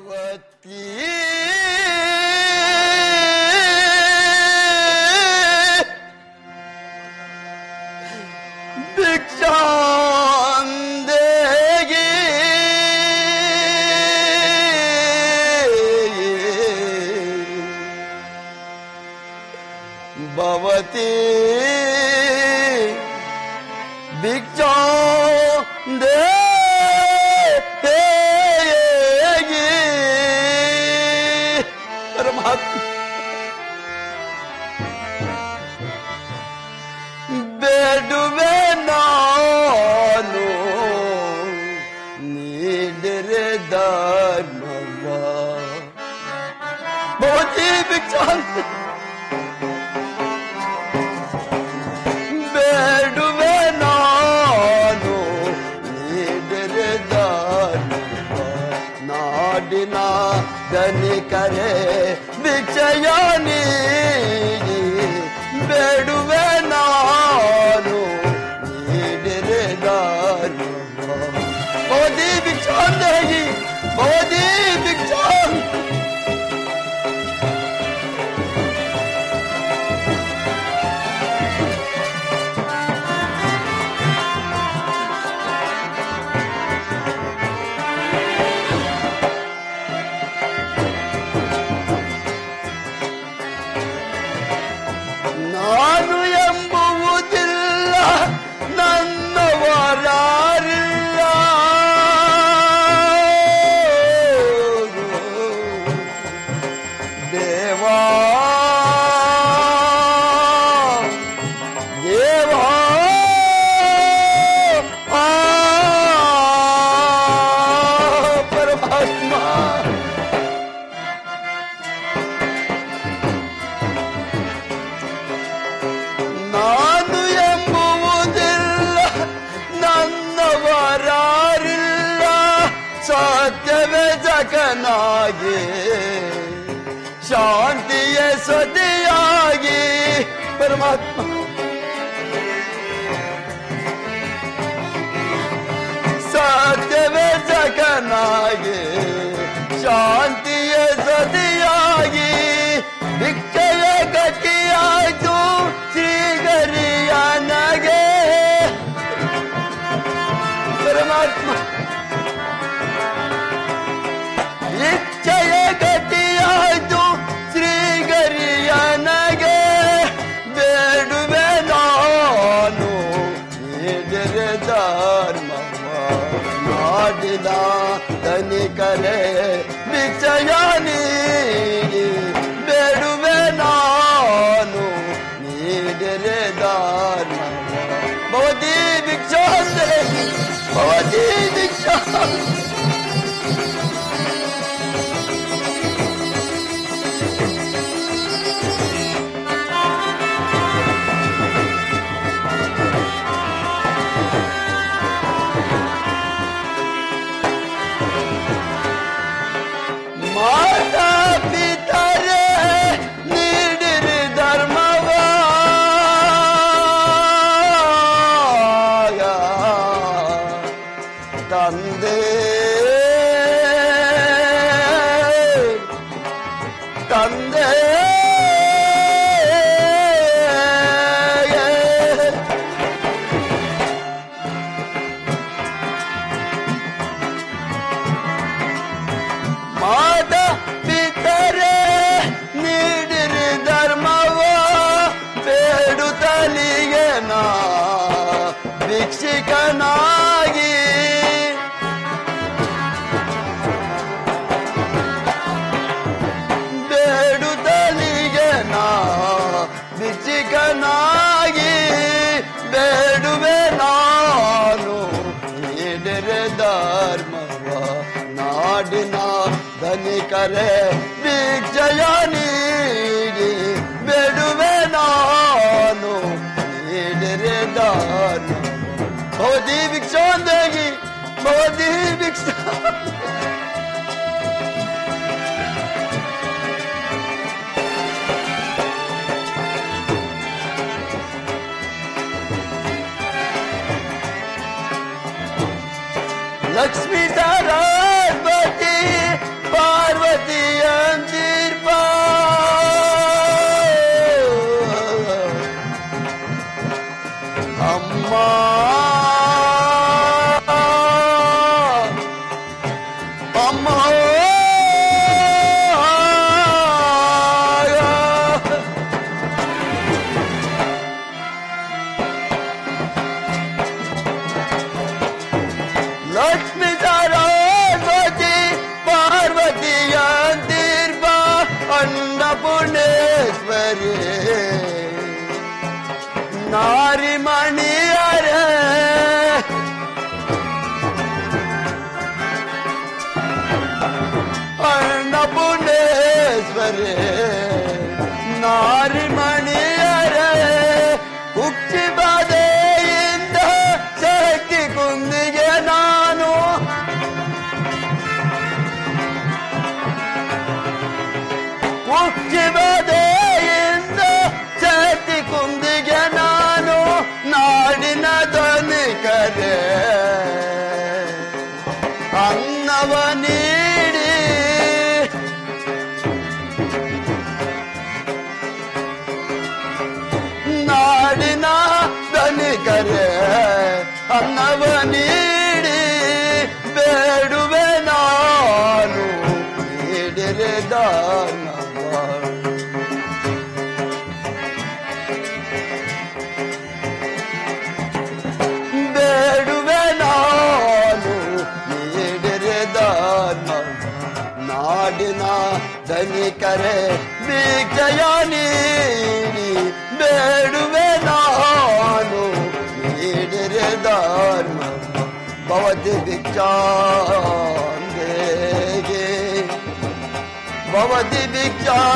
ಭವತಿ ಭಿಕ್ಷಾಂದೇಗಿ ಭವತಿ ಭಿಕ್ಷಾಂದೇಗಿ ಪರಮಾತ್ಮ ಬೇಡುವೆ ನಾನು ನೀಡಿರೆ ಧರ್ಮವ ಭವತಿ ಭಿಕ್ಷಾಂತ ಬೇಡುವೆ ನಾನು ನೀಡಿರೆ ಧರ್ಮವ ನಾಡಿನ ಧನಿಕರೇ ಭಿಕ್ಷೆಯ ನೀಡಿ ಬೇಡುವೆ ನಾನು ನೀಡಿರೆ ಧರ್ಮವ ಭವತಿ ಭಿಕ್ಷಾಂದೇಗಿ ಭವತಿ ಭಿಕ್ಷಾಂ ನಾನು ಎಂಬುವುದಿಲ್ಲ ನನ್ನವರಾರಿಲ್ಲ ದೇವಾ ದೇವಾ ಪರಮಾತ್ಮ ನಾನು ಎಂಬುವುದಿಲ್ಲ ನನ್ನವರಾರಿಲ್ಲ ಸತ್ಯವೇ ಜಗನಾಗಿ ಶಾಂತಿಯ ಸತಿಯಾಗಿ ಪರಮಾತ್ಮ ಸತ್ಯವೇ ಜಗನಾಗಿ ಶಾಂತಿಯ ಸತಿಯಾಗಿ ಭಿಕ್ಷೆಯ ಗತಿಯಾಯ್ತು ಶ್ರೀಗರಿಯನಗೆ ಪರಮಾತ್ಮ ಇಚ್ಛೆಯ ಗತಿಯಾಯ್ತು ಶ್ರೀಗರಿಯನಗೆ ಬೇಡುವೆ ನಾನು ನೀಡಿರೆ ಧರ್ಮವ ನಾಡಿನ ಧನಿಕರೇ ಭಿಕ್ಷೆಯ ನೀಡಿ ಬೇಡುವೆ ನಾನು ನೀಡಿರೆ ಧರ್ಮವ ಭವತಿ ಭಿಕ್ಷಾಂದೇಗಿ ಭವತಿ ಭಿಕ್ಷಾ ಮಾತಾ ಪಿತರೇ ನೀಡಿರಿ ಧರ್ಮವ ತಂದೆ ತಂದೆ ಮಾತಾ ಪಿತರೇ ನೀಡಿರಿ ಧರ್ಮವ ಬೇಡುತ್ತಲಿಗೆ ನಾ ಭಿಕ್ಷಿಕನಾಗಿ ಬೇಡುತ್ತಲಿಗೆ ನಾ ಭಿಕ್ಷಿಕನಾಗಿ ಬೇಡುವೆ ನಾನು ನೀಡಿರೆ ಧರ್ಮವ ನಾಡಿನ ಧನಿಕರೇ ಭಿಕ್ಷೆಯ ನೀಡಿ ಬೇಡುವೆ ನಾನು ನೀಡಿರೆ ಧರ್ಮವ ಭವತಿ ಭಿಕ್ಷಾಂದೇಗಿ ಭವತಿ ಭಿಕ್ಷಾ लक्ष्मी सरस्वती ಅಮ್ಮ ಲಕ್ಷ್ಮೀ ಸರಸ್ವತಿ ಪಾರ್ವತಿಯಂತಿರ್ಬ ಅನ್ನಪೂರ್ಣೇಶ್ವರಿ ನಾರಿಮಣಿಯರೇ ಅನ್ನಪೂರ್ಣೇಶ್ವರಿ ನಾರಿಮಣಿಯರೇ ಹುಚ್ಚಿ ಬಾಧೆಯಿಂದ ಶಕ್ತಿ ಕುಂದಿಗೆ ನಾನು ಹುಚ್ಚಿ ಬಾಧೆಯಿಂದ ಶಕ್ತಿ ಕುಂದಿಗೆ ನಾನು ನಾಡಿನ ಧನಿಕರೇ ಅನ್ನವ ನೀಡಿ ನಾಡಿನ ಧನಿಕರೇ ಅನ್ನವ ನೀಡಿ ಬೇಡುವೆ ನಾನು ನೀಡಿರೆ ದಾನವ ಬೇಡುವೆ ನಾನು ನೀಡಿರೆ ದಾನವ ನಾಡಿನ ಧನಿಕರೇ ಭಿಕ್ಷೆಯ ನೀಡಿ ಬೇಡುವೆ ನಾನು ನೀಡಿರೆ ದಾನವ ಭವತಿ ಭಿಕ್ಷಾಂದೇಗೆ ಭವತಿ ಭಿಕ್ಷಾಂದೇಗಿ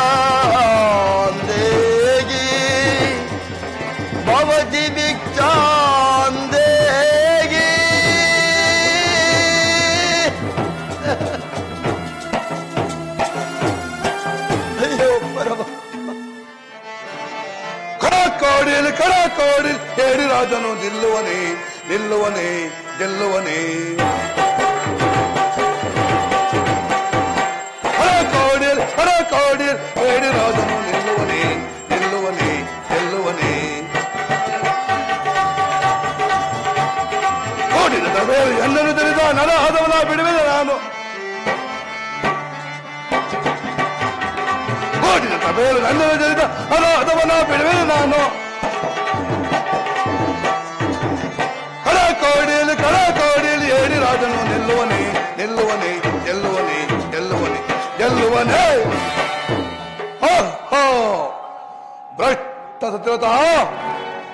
ಭವತಿ ಭಿಕ್ಷಾಂದೇಗಿ ಅಯ್ಯೋ ಪರಮ ಕಡಕೋಡಿಲ್ ಹೇಳಿ ರಾಜನು ನಿಲ್ಲುವನೇ ನಿಲ್ಲುವನೇ ಗೆಲ್ಲುವನೇ ಕಡಕೋಡಿಲ್ ಹೇಳಿ ರಾಜನು ನಿಲ್ಲುವನೇ ನಿಲ್ಲುವನೇ ಗೆಲ್ಲುವನೇ ಕೋಡಿನ ತಬೇರು ಎಲ್ಲರೂ ತಿಳಿದ ನರಹದವನ ಬಿಡುವೆ ನಾನು ಕೋಡಿನ ತಬೇರು ಎಲ್ಲರೂ ತಿಳಿದ ನರಹದವನ ಬಿಡುವೆ ನಾನು ಕಡಕೋಡಿಯಲ್ಲಿ ಹೇಳಿ ರಾಜನು ನಿಲ್ಲುವನೇ ನಿಲ್ಲುವನೇ ಗೆಲ್ಲುವನೇ ಗೆಲ್ಲುವನೇ ಗೆಲ್ಲುವನೇ ಭ್ರಷ್ಟ ಸತ್ಯತಃ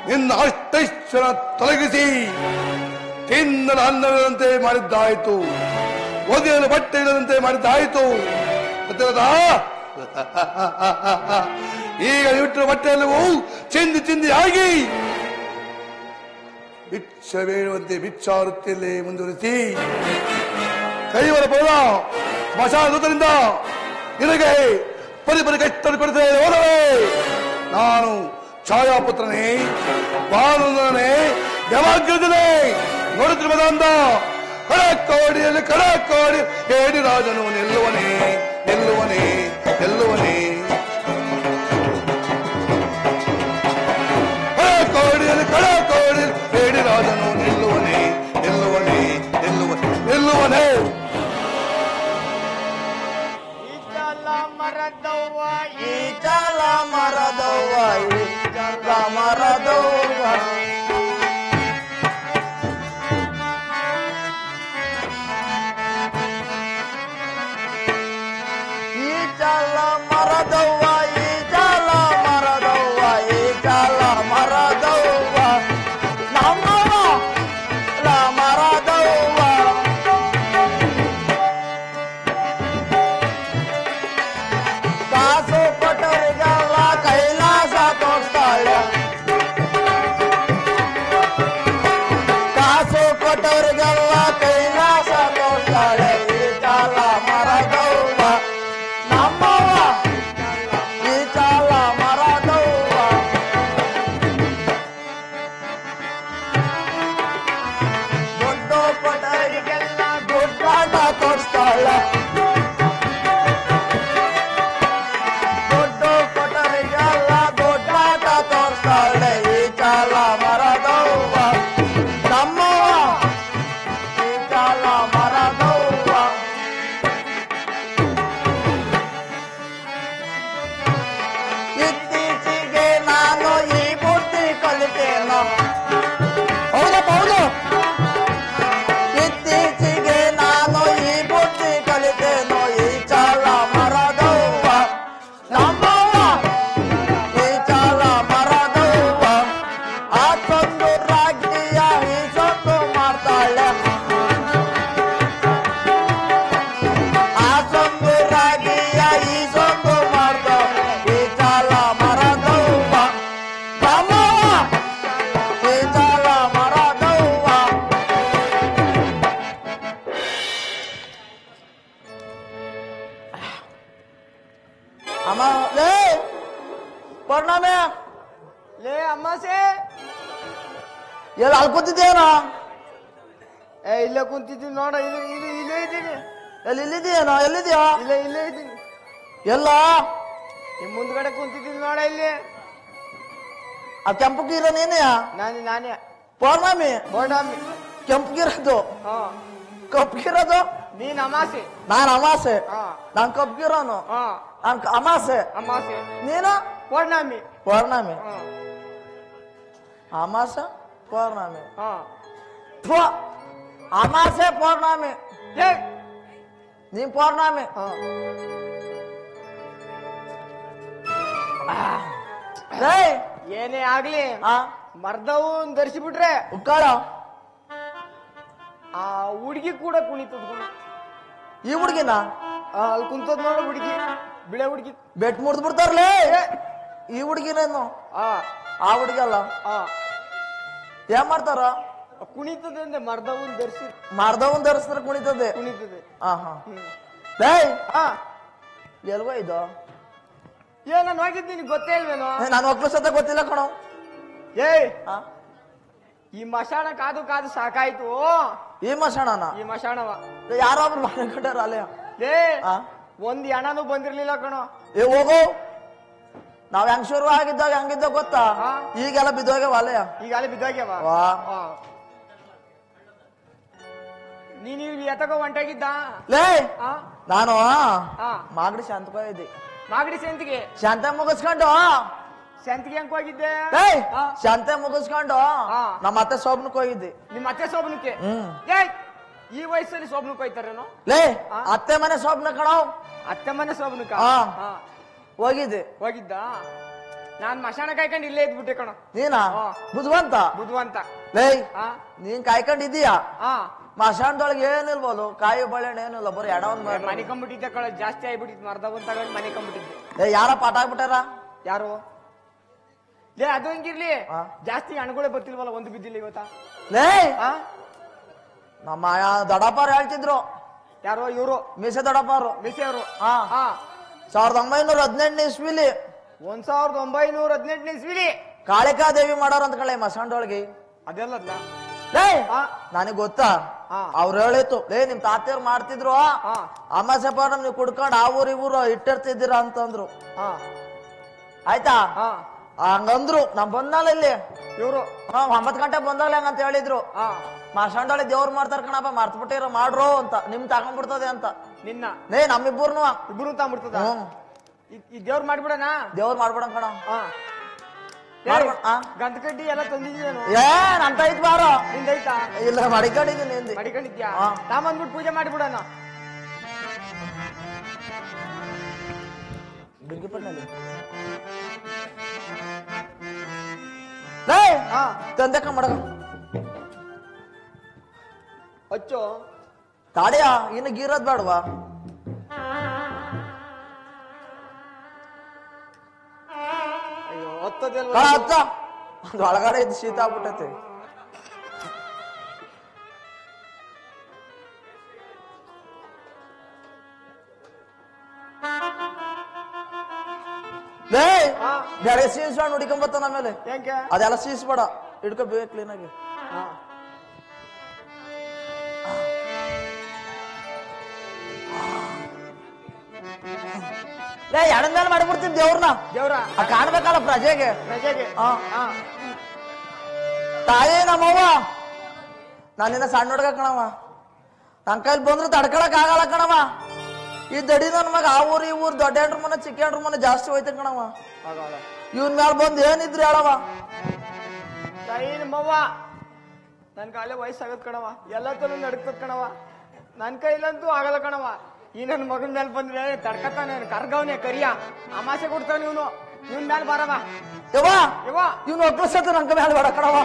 ನಿನ್ನ ಅಷ್ಟೈಶ್ವರ ತೊಲಗಿಸಿ ತಿನ್ನಲು ಅನ್ನದಂತೆ ಮಾಡಿದ್ದಾಯಿತು, ಓದಿಯಲು ಬಟ್ಟೆ ಇಲ್ಲದಂತೆ ಮಾಡಿದ್ದಾಯಿತು. ಸತ್ಯತಃ ಈಗ ಇಟ್ಟರ ಬಟ್ಟೆಯಲ್ಲವೂ ಚಿಂದಿ ಚಿಂದಿ ಆಗಿ ಭಿಕ್ಷ ಬೇಡುವಂತೆ ಭಿಕ್ಷಾವೃತ್ತಿಯಲ್ಲೇ ಮುಂದುವರಿಸಿ ಕೈವರ ಪೌರ ಸ್ಮಶಾನದೂತರಿಂದ ನಿನಗೆ ಪರಿಪರಿ ಕಷ್ಟ ಕೊಡುತ್ತೇ ಹೋದವೇ ನಾನು ಛಾಯಾಪುತ್ರನೇ ಬಾಲನೇ ದೇವಾಗ್ರಜನೇ ನೋಡುತ್ತಿರುವುದಂದ ಕಡಕೋಡಿ ಹೇಳಿ ರಾಜನು ನಿಲ್ಲುವನೇ ನಿಲ್ಲುವನೇ ನಿಲ್ಲುವನೇ ಕಡಕೋಡಿ ಹೇಳಿ ರಾಜನು ನಿಲ್ಲುವನೇ ನಿಲ್ಲುವನೇ ನಿಲ್ಲುವನೇ ಈ ಚಲ ಮರದವ್ವ ಈ ಚಲ ಮರದವ್ವ ಈ ಚಲ ಮರದವ್ವ ಈ ಚಲ ಮರದವ್ವ ಈ ಚಲ ಮರದವ್ವ ಈ ಚಲ ಮರದವ್ವ ನಮ್ಮವ ಮರದವ್ವ ಕಾಸು ಕೊಟ್ಟವರಿಗೆಲ್ಲ ಕೈಲಾಸ ತೋರಿಸ್ತಾಳೆ, ಕಾಸು ಕೊಟ್ಟವರಿಗೆಲ್ಲ ಕೈಲಾಸ ತೋರಿಸ್ತಾಳೆ. ಈ ಚಾಲ ಮರದವ್ವ ನಮ್ಮವ್ವ ಅಮ್ಮ ಲೇ ಪೌರ್ಣಮಿ ಲೇ ಅಮಾಸೆ ಎಲ್ಲಿ ಅಲ್ಕೋತಿದ್ದೇನೋ ಇಲ್ಲೇ ಕುಂತಿದ್ದೀನಿ ನೋಡ ಇಲ್ಲೇ ಇದ್ದೀನಿ ಎಲ್ಲಿದ್ದೀಯೇನೋ ಎಲ್ಲಿದ್ಯಾ ಇಲ್ಲೇ ಇದ್ದೀನಿ ಎಲ್ಲ ನಿಮ್ ಮುಂದ್ಗಡೆ ಕುಂತಿದ್ದೀನಿ ನೋಡ ಇಲ್ಲಿ ಆ ಕೆಂಪು ಗೀರ ನೀನೆಯಾ ನಾನೇ ಪೌರ್ಣಮಿ ಬೋಡಾಮಿ ಕೆಂಪು ಗೀರದು ಹಾ ಕಪ್ಪು ಗೀರದು ನೀನ್ ಅಮಾಸೆ ನಾನ್ ಅಮಾಸೆ ಹಾ ನಾನ್ ಕಪ್ಪು ಗೀರೋನು ಹಾ ನಾನ್ ಅಮಾಸೆ ಅಮಾಸೆ ನೀನು ಪೌರ್ಣಮಿ ಪೌರ್ಣಮಿ ಹಾ ಅಮಾಸ ಪೌರ್ಣಮಿ ಹಾ ಥು, ಅಮಾಸೆ ಪೌರ್ಣಮಿ ಏ ನೀನ್ ಪೌರ್ಣಮಿ ಹಾ ಲೇ ಏನೇ ಆಗ್ಲಿ ಆ ಮರ್ದವು ಧರಿಸಿಬಿಟ್ರೆ ಉಕ್ಕಾಳ ಆ ಹುಡುಗಿ ಕೂಡ ಕುಣಿತದ ಗುಣ ಈ ಹುಡ್ಗಿನ ಅಲ್ಲಿ ಕುಂತದ್ ನೋಡ ಹುಡುಗಿ ಬಿಳೆ ಹುಡುಗಿ ಬೆಟ್ ಮುರಿದ್ ಬಿಡ್ತಾರಲೇ ಈ ಹುಡ್ಗಿನೇನು ಆ ಆ ಹುಡ್ಗಲ್ಲ ಆ ಏನ್ ಮಾಡ್ತಾರ ಕುಣಿತದೆ ಅಂದ್ರೆ ಮರ್ದವನ್ ಧರಿಸಿ ಮಾರ್ದವನ್ ಧರಿಸಿದ್ರೆ ಕುಣಿತದೆ ಕುಣಿತದೆ ಹಾ ಹಾ ಲೇ ಆ ಎಲ್ಗೋ ಇದು ನಾನು ಹೋಗಿದ್ದೀನಿ ಗೊತ್ತೇ ಇಲ್ವೇನೋ ನಾನು ಒಕ್ಲು ಸತ ಗೊತ್ತಿಲ್ಲ ಕಣೋ ಏಯ್ ಆ? ಈ ಮಶಾಣ ಕಾದು ಕಾದು ಸಾಕಾಯ್ತು ಈ ಮಶಾಣನ ಈ ಮಶಾಣವ ಯಾರೋ ಒಬ್ರು ಮನೆ ಕಟ್ಟಾರ ಅಲ್ಲೇ ಏ ಆ? ಒಂದ್ ಹೆಣನೂ ಬಂದಿರ್ಲಿಲ್ಲ ಕಣೋ ಏ ಹೋಗು ನಾವ್ ಹೆಂಗ್ ಶುರು ಆಗಿದ್ದಾಗ ಹಂಗಿದ್ದ ಗೊತ್ತಾ ಹಾ? ಈಗೆಲ್ಲ ಬಿದ್ದೋಗ್ಯಾವ ಅಲ್ಲೇ ಈಗ ಅಲ್ಲಿ ಬಿದ್ದೋಗ್ಯವ ವಾ ನೀನು ಎತ್ತಕ ಹೊಂಟಾಗಿದ್ದ ಲೇ ಆ ನಾನು ಆ ಮಾಗಡಿ ಶಾಂತಕ ಇದ್ದಿ ಮಾಗಡಿ ಸೆಂತಿಗೆ ಶಾಂತ ಮುಗಿಸ್ಕೊಂಡು ಸೆಂತಿಗೆ ಹೆಂಗ್ ಹೋಗಿದ್ದೆ ಏಯ್ ಆ? ಶಾಂತ ಮುಗಿಸ್ಕೊಂಡು ಆ. ನಮ್ಮ ಅತ್ತೆ ಸೋಬ್ನಕ್ ಹೋಗಿದ್ದಿ ನಿಮ್ಮ ಅತ್ತೆ ಶೋಭನಕ್ಕೆ ಹ್ಮ್ ಏಯ್ ಈ ವಯಸ್ಸಲ್ಲಿ ಶೋಭನಕ್ಕೆ ಹೋಯ್ತಾರೇನೋ ಲೇ ಆ? ಅತ್ತೆ ಮನೆ ಸೋಬ್ನ ಕಣವ್ ಅತ್ತೆ ಮನೆ ಶೋಭನಕ್ಕ ಆ. ಆ, ಹೋಗಿದ್ದೆ ಹೋಗಿದ್ದ ನಾನ್ ಮಶಾಣ ಕಾಯ್ಕೊಂಡು ಇಲ್ಲೇ ಇದ್ಬಿಟ್ಟೆ ಕಣ ನೀನಾ ಆ. ಬುದ್ವಂತ ಬುದ್ಧವಂತ ಲೇ ಆ ನೀನ್ ಕಾಯ್ಕೊಂಡಿದ್ದೀಯಾ ಆ ಮಶಾಣದೊಳಗೆ ಏನಿಲ್ಬೋದು ಕಾಯಿ ಬಳೆಹಣ್ಣು ಏನಿಲ್ಲ ಬರೀ ಎಡವನ್ ಮನೆ ಕಂಬಿಟ್ಟಿದ್ದೆ ಕಳ ಜಾಸ್ತಿ ಆಗ್ಬಿಟ್ಟಿತ್ತು ಮರ್ದವಂತ ತಗೊಂಡು ಮನೆ ಕಂಬಿಟ್ಟಿದ್ದೆ ಏ ಯಾರ ಪಾಠ ಆಗ್ಬಿಟ್ಟಾರ ಯಾರು ಲೇ ಅದು ಹಂಗಿರ್ಲಿ ಆ. ಜಾಸ್ತಿ ಹಣಗಳೇ ಬರ್ತಿಲ್ವಲ್ಲ ಒಂದು ಬಿದ್ದಿಲ್ಲ ಇವತ್ತ ಲೇ ಆ ನಮ್ಮ ದೊಡ್ಡಪ್ಪಾರು ಹೇಳ್ತಿದ್ರು ಯಾರೋ ಇವರು ಮೀಸೆ ದೊಡ್ಡಪ್ಪಾರು ಮಿಸೆ ಅವರು ಹಾ ಆ 1918 ಇಸ್ವಿಲಿ 1918 ಇಸ್ವಿಲಿ ಕಾಳಿಕಾದೇವಿ ಮಾಡೋರ್ ಅಂತ ಕಳೆ ಮಸಾಂಡೊಳಗೆ ಅದೆಲ್ಲದ್ಲ ಲೇ ಆ ನನಗ್ ಗೊತ್ತಾ ಆ. ಅವ್ರು ಹೇಳಿತ್ತು ಲೇ ನಿಮ್ ತಾತಿಯವ್ರು ಮಾಡ್ತಿದ್ರು ಆ ಅಮಾಸೆ ಪೌರ್ಣಮಿ ನೀವು ಕುಡ್ಕೊಂಡು ಆ ಊರ್ ಈ ಊರು ಇಟ್ಟಿರ್ತಿದ್ದೀರಾ ಅಂತಂದ್ರು ಆ ಆಯ್ತಾ ಆ ಹಂಗಂದ್ರು ನಮ್ ಬಂದಲ್ಲ ಇಲ್ಲಿ ಇವರು 9 ಗಂಟೆ ಬಂದಾಗಲೇ ಹಂಗಂತ ಹೇಳಿದ್ರು ಆ ಮಸಾಂಡೊಳಗೆ ದೇವ್ರು ಮಾಡ್ತಾರ ಕಣಪ್ಪ ಮರ್ತ್ ಬಿಟ್ಟಿರ ಮಾಡ್ರು ಅಂತ ನಿಮ್ ತಗೊಂಡ್ಬಿಡ್ತದೆ ಅಂತ ನಿನ್ನ ಲೇ ನಮ್ಮಿಬ್ಬರ್ನು ಇಬ್ರು ತಾಂಬಿಡ್ತದ ಹ್ಮ್ ಈ ದೇವ್ರ ಮಾಡ್ಬಿಡಣ ದೇವ್ರು ಮಾಡ್ಬಿಡಂ ಕಣ ಆ ಮಾಡ್ಬಿಡ ಆ? ಗಂಧ ಕಡ್ಡಿ ಎಲ್ಲ ತಂದಿದ್ದೀನು ಏನ್ ಅಂತ ಐತ್ ಬಾರೋ ನಿಂದೈತಾ ಇಲ್ಲ ಮಡಿಕೊಂಡಿದ್ದೀನಿ ಹಿಂದಿ ಮಡಿಕೊಂಡಿದ್ಯಾ ಆ. ತಾಂಬಂದ್ಬಿಟ್ಟು ಪೂಜೆ ಮಾಡಿಬಿಡಣ ಬಿರ್ಗಿಪಟ್ನಲ್ಲಿ ಲೇ ಹಾ ತಂದೆಕ ಮಡಗ ಹಚ್ಚು ತಾಡಿಯ ಇನ್ನು ಗೀರೋದ್ ಬೇಡವಾ ಅಯ್ಯೋ ಹತ್ತದೆಲ್ಲ ಕಳ ಹತ್ತ ಅದು ಒಳಗಡೆ ಇದ್ದು ಶೀತ ಆಗ್ಬಿಟ್ಟೈತಿ ಲೇ ಹಾ ಬೇರೆ ಸೀಸ್ಬೇಡ ಹುಡಿಕೊಂಬತ್ತ ಆಮೇಲೆ ಹೆಂಗೆ ಅದೆಲ್ಲ ಸೀಸ್ಬೇಡ ಹಿಡ್ಕೋಬೇಕು ಕ್ಲೀನ್ ಆಗಿ ಹಾ ಲೇ ಎಡದ ಮೇಲೆ ಮಾಡ್ಬಿಡ್ತೀನಿ ದೇವ್ರನ್ನ ದೇವ್ರ ಕಾಣ್ಬೇಕಲ್ಲ ಪ್ರಜೆಗೆ ಪ್ರಜೆಗೆ ಹಾ. ಹಾ ತಾಯಿ ನಮ್ಮವ್ವ ನಾನಿನ್ನ ಸಣ್ಣ ಹುಡುಗ ಕಣವ ನನ್ ಕೈಲಿ ಬಂದ್ರೆ ತಡ್ಕೊಳಕ್ ಆಗಲ್ಲ ಕಣವ ಈ ದಡಿ ನನ್ ಮಗ ಆ ಊರ್ ಈ ಊರ್ ದೊಡ್ಡ ಹೆಂಡ್ರ ಮನೆ ಚಿಕ್ಕ ಹೆಂಡ್ರ ಮನೆ ಜಾಸ್ತಿ ಹೋಯ್ತ ಕಣವ ಆಗಲ್ಲ ಇವನ್ ಮ್ಯಾಲ ಬಂದ್ ಏನಿದ್ರು ಹೇಳವ ತಾಯಿ ನಮ್ಮವ್ವ ನನ್ ಕಾಲೇ ವಯಸ್ಸಾಗತ್ ಕಣವ ಎಲ್ಲ ತನೂ ನಡ್ಕತ್ ಕಣವ ನನ್ ಕೈಲಂತೂ ಆಗಲ್ಲ ಕಣವ ಈ ನನ್ ಮಗನ್ ಮೇಲೆ ಬಂದ್ರೆ ತಡ್ಕತಾನೆ ಕರ್ಗವನೆ ಕರಿಯ ಅಮಾಸೆ ಕೊಡ್ತಾನೆ ಇವನು ಇವನ್ ಮೇಲೆ ಬರವ ಯವ್ವ ಇವ ಇವ್ನು ಒಕ್ಕಲ್ಸತ್ತ ನನ್ ಕೈ ಮ್ಯಾಲ ಬೇಡ ಕಣವ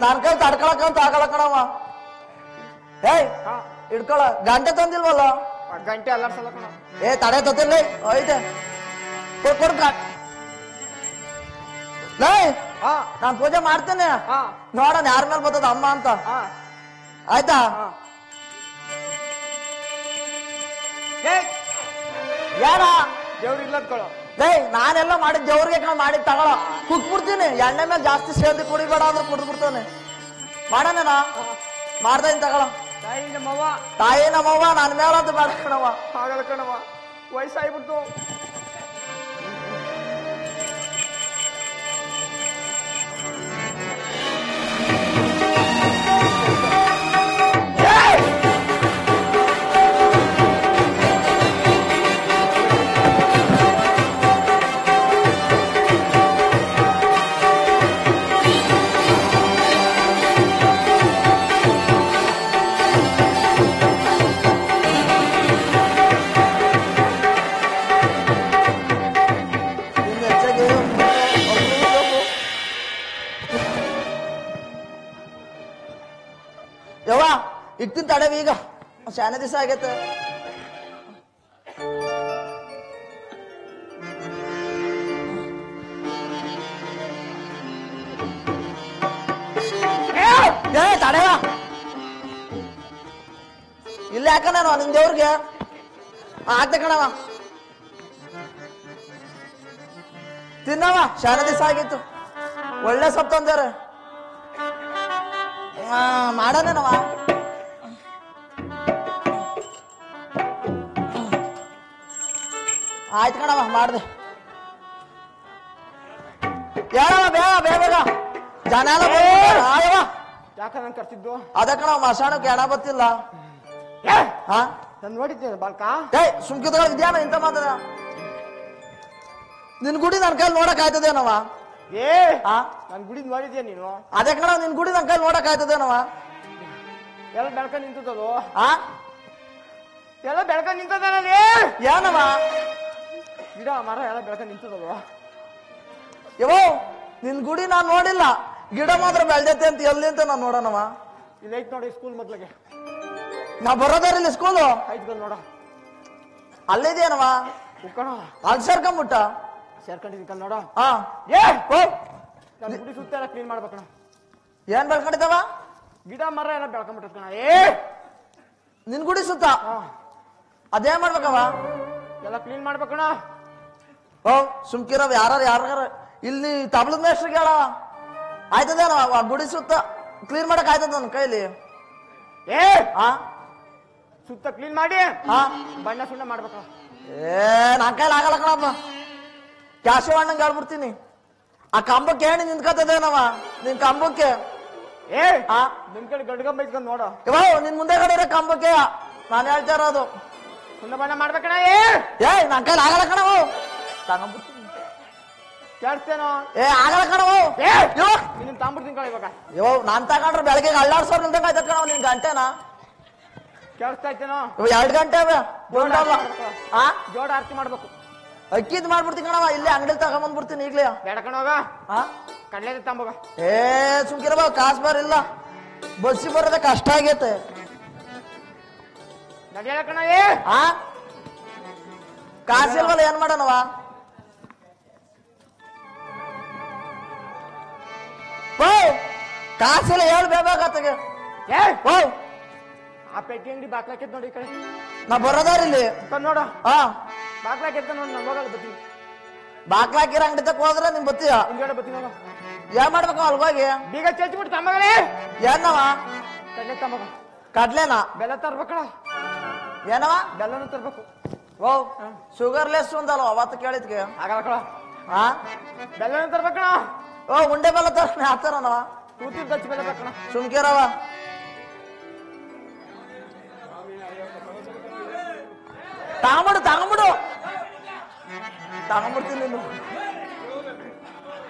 ನನ್ ಕೈ ತಡ್ಕೊಳಕಂತ ಆಗಲ್ಲ ಕಣವ ಏಯ್ ಹಾ ಹಿಡ್ಕೊಳ ಗಂಟೆ ತಂದಿಲ್ವಲ್ಲ ಗಂಟೆ ಅಲ್ಲಾಡ್ಸಲ್ಲ ಕಣ ಏ ತಡೆ ತತ್ತಿರ್ಲಿ ಐತೆ ಕೊಡ್ಕ ಲೇ ಹಾ ನಾನ್ ಪೂಜೆ ಮಾಡ್ತೇನೆ ಹಾ ನೋಡೋಣ ಯಾರ ಮೇಲೆ ಬರ್ತದ ಅಮ್ಮ ಅಂತ ಹಾ ಆಯ್ತಾ ಹಾ ಏ ಯಾರ ದೇವ್ರು ಇಲ್ಲದ್ಕೊಳ್ಳೋ. ನಾನೆಲ್ಲ ಮಾಡಿದ್ ದೇವ್ರಿಗೆ ಮಾಡಿದ್ ತಗೊಳ ಕುಟ್ಬಿಡ್ತೀನಿ. ಎಣ್ಣೆ ಮೇಲೆ ಜಾಸ್ತಿ ಸೇರ್ದಿ ಕುಡಿಬೇಡ ಅಂದ್ರೆ ಕುಡ್ದು ಬಿಡ್ತಾನೆ. ಮಾಡನೇನಾ ಮಾಡ್ದೇನ್ ತಗೊಳ. ತಾಯಿ ನಮ್ಮವ್ವ ತಾಯಿ ನಮ್ಮವ್ವ ನನ್ ಮೇಲಂತ ಬೇಡ ಕಣವ. ಆಗಲ್ಲ ಕಣವ, ವಯಸ್ಸಾಗ್ಬಿಡ್ತು. ಯವ್ವ ಇಟ್ಟಿನ ತಡವಿ ಈಗ ಶಾನೆ ದಿವಸ ಆಗೈತೆ. ತಡೆವ ಇಲ್ಲ ಯಾಕ ನಾನು ನಿಮ್ ದೇವ್ರಿಗೆ ಆಗ್ತೆ ಕಣವ. ತಿನ್ನವ ಶಾನೆ ದಿವಸ ಆಗಿತ್ತು. ಒಳ್ಳೆ ಸೊಪ್ಪು ತಂದೇವ್ರೆ. ಮಾಡನೇನವ. ಆಯ್ತು ಕಣವ ಮಾಡ್ದೆ. ಹೇಳವ ಬೇಗ ಬೇಗ ಜನ ಎಲ್ಲ ಆಯವ. ಯಾಕ ನನ್ ಕರ್ತಿದ್ದು ಅದ ಕಣವ ಮಸಾಣಕ್ಕೆ ಎಣ ಬತ್ತಿಲ್ಲ. ಹಾ ನಾನು ನೋಡಿದ್ದೇನೆ ಬಾಲ್ಕ. ಸುಮ್ಕಿದ್ಗಳ ಇದ್ಯಾನ ಇಂತ ಮಾತ್ರ ನಿನ್ ಗುಡಿ ನನ್ ಕೈಲಿ ನೋಡಕ್ ಆಯ್ತದೇನವ. ನನ್ ಗುಡಿ ನೋಡಿದ್ಯಾ ನೀನು? ಅದೇ ಕಣವ ನಿನ್ ಗುಡಿ ನನ್ ಕೈಲಿ ನೋಡಕ್ ಆಯ್ತದೇನವ. ಎಲ್ಲ ಬೆಳಕ ನಿಂತದೋ. ಆ ಎಲ್ಲ ಬೆಳಕ ನಿಂತದಲ್ಲಿ ಏನವ ಗಿಡ ಮರ ಎಲ್ಲ ಬೆಳಕ ನಿಂತದಲ್ವ. ಇವೋ ನಿನ್ ಗುಡಿ ನಾನ್ ನೋಡಿಲ್ಲ, ಗಿಡ ಮಾತ್ರ ಬೆಳ್ದೈತೆ ಅಂತ ಎಲ್ಲಿ ಅಂತ ನಾನ್ ನೋಡೋಣವ. ಇಲ್ಲ ಐತ್ ನೋಡಿ ಸ್ಕೂಲ್ ಮೊದ್ಲಿಗೆ. ನಾ ಬರೋದಾರಿಲ್ಲ ಸ್ಕೂಲು ಆಯ್ತು ನೋಡ ಅಲ್ಲಿದೇನವ. ಉಕ್ಕಣ ಅಲ್ಲಿ ಸೇರ್ಕೊಂಬಿಟ್ಟ ಸೇರ್ಕೊಂಡಿದ್ದೀನಿ ನೋಡ. ಹಾ ನನ್ ಗುಡಿ ಸುತ್ತ ಎಲ್ಲ ಕ್ಲೀನ್ ಮಾಡ್ಬೇಕಣ. ಏನ್ ಬೆಳ್ಕೊಂಡಿದ್ದಾವ? ಗಿಡ ಮರ ಎಲ್ಲ ಬೆಳ್ಕೊಂಡ್ಬಿಟ್ಟ ಕಣ. ನಿನ್ ಗುಡಿ ಸುತ್ತ ಅದೇನ್ ಮಾಡ್ಬೇಕವ? ಎಲ್ಲ ಕ್ಲೀನ್ ಮಾಡ್ಬೇಕಣ. ಸುಮ್ಕಿರವ್ ಯಾರ ಇಲ್ಲಿ ತಬಲದ ಮೇಷ್ಟ್ರಿಗೆ ಹೇಳವ. ಆಯ್ತದೇನವ ಗುಡಿ ಸುತ್ತ ಕ್ಲೀನ್ ಮಾಡಕ್ ಆಯ್ತದ ನನ್ ಕೈಲಿ. ಸುತ್ತ ಕ್ಲೀನ್ ಮಾಡಿ ಬಣ್ಣ ಸುಣ್ಣ ಮಾಡ್ಬೇಕ. ನನ್ ಕೈಲಿ ಆಗಲ್ಲ ಕಣಪ್ಪ. ಕ್ಯಾಶು ಅಣ್ಣಂಗೆ ಹೇಳ್ಬಿಡ್ತೀನಿ. ಆ ಕಂಬಕ್ಕೆ ಏಣಿ ನಿಂತ್ಕತ್ತದೇನವ ನಿನ್ ಕಂಬಕ್ಕೆ. ನಿಮ್ ಕಡೆ ಗಡ್ಗಂಬ ಇಟ್ಕೊಂಡ್ ನೋಡ. ನಿನ್ ಮುಂದೆ ಕಡೆ ಇರೋ ಕಂಬಕ್ಕೆ ನಾನು ಹೇಳ್ತಾ ಇರೋದು. ಸುಣ್ಣ ಬಣ್ಣ ಮಾಡ್ಬೇಕಣ. ನನ್ ಕೈಲಿ ಆಗಲ್ಲ ಕಣವು. ತಗೊಂಡ್ಬಿಡ್ತೀನಿ. ಕೇಳಿಸ್ತೇನೋ? ಆಗಲ್ಲ ಕಣವು. ನಿನ್ ತಾಂಬಿಡ್ತೀನಿ ಕಣ ಇವಾಗ. ನಾನ್ ತಗೊಂಡ್ರೆ ಬೆಳಗ್ಗೆ ಅಳ್ಳಾಡ್ಸೋರ್ ನಿಲ್ದಂಗ ಆಯ್ತದ ಕಣವ ನಿನ್ ಗಂಟೆನಾ. ಕೇಳಿಸ್ತಾ ಇತ್ತೇನೋ? 2 ಗಂಟೆ ಜೋಡ ಆರತಿ ಮಾಡ್ಬೇಕು. ಅಕ್ಕಿದ್ ಮಾಡ್ಬಿಡ್ತೀನಿ ಕಣವ. ಇಲ್ಲೇ ಅಂಗಡಿ ತಗೊಂಬಂದ್ಬಿಡ್ತೀನಿ ಈಗ್ಲೇ. ಬೇಡ ಕಣವಾಗ ಕಡ್ಲೆ ತಂಬೋಗ. ಸುಮ್ಕಿರಬ ಕಾಸು ಬರಿಲ್ಲ. ಬಸ್ಸಿ ಬರೋದ ಕಷ್ಟ ಆಗೈತೆ. ನಡಿಯಲ್ಲ ಕಣ. ಕಾಸಿಲ್ವಲ್ಲ ಏನ್ ಮಾಡೋಣವ. ಕಾಸಿಲ್ಲ ಹೇಳ್ಬೇಕಾಗತ್ತಗೆ. ಆ ಪೆಟ್ಟಿ ಅಂಗಡಿ ಬಾಕ್ಲಾಕೈತ್ ನೋಡಿ ಈ ಕಡೆ. ನಾ ಬರೋದಾರಿಲ್ಲಿ ನೋಡ. ಬಾಕ್ಲಾಕೈತ ನೋಡಿ ನಾನು ಹೋಗಲ್ಲ ಬತ್ತೀನಿ. ಬಾಕ್ಲಾಕಿರ ಅಂಗಡಿ ತಕ್ಕ ಹೋದ್ರೆ ನಿನ್ ಬತ್ತೀಯ. ಹಿಂಗಡೆ ಬತ್ತೀನಿ ಹೋಗ. ಏನ್ ಮಾಡ್ಬೇಕು ಅಲ್ಗೋಗಿ? ಬೀಗ ಚಚ್ಬಿಟ್ಟು ತಮ್ಮಗಳೇ. ಏನವ? ಕಡ್ಲೆ ತಮ್ಮಗ. ಕಡ್ಲೆನಾ? ಬೆಲ್ಲ ತರ್ಬೇಕಳ. ಏನವ? ಬೆಲ್ಲನೂ ತರ್ಬೇಕು. ಶುಗರ್ಲೆಸ್ ಒಂದಲ್ವ ಅವತ್ತು ಕೇಳಿದ್ಕೆ. ಆಗಲ್ಲ ಕಳ. ಬೆಲ್ಲನೂ ತರ್ಬೇಕಣ. ಉಂಡೆ ಬೆಲ್ಲ ತರ ಹಾಕ್ತಾರನವ. ತೂತಿರ್ ದಚ್ಚ ಬೆಲ್ಲ ಬೇಕಣ. ಸುಮ್ಕಿರವ. ತಗೊಂಬಿಡು ತಗೊಂಡ್ಬಿಡ್ತೀನಿ ನೀನು.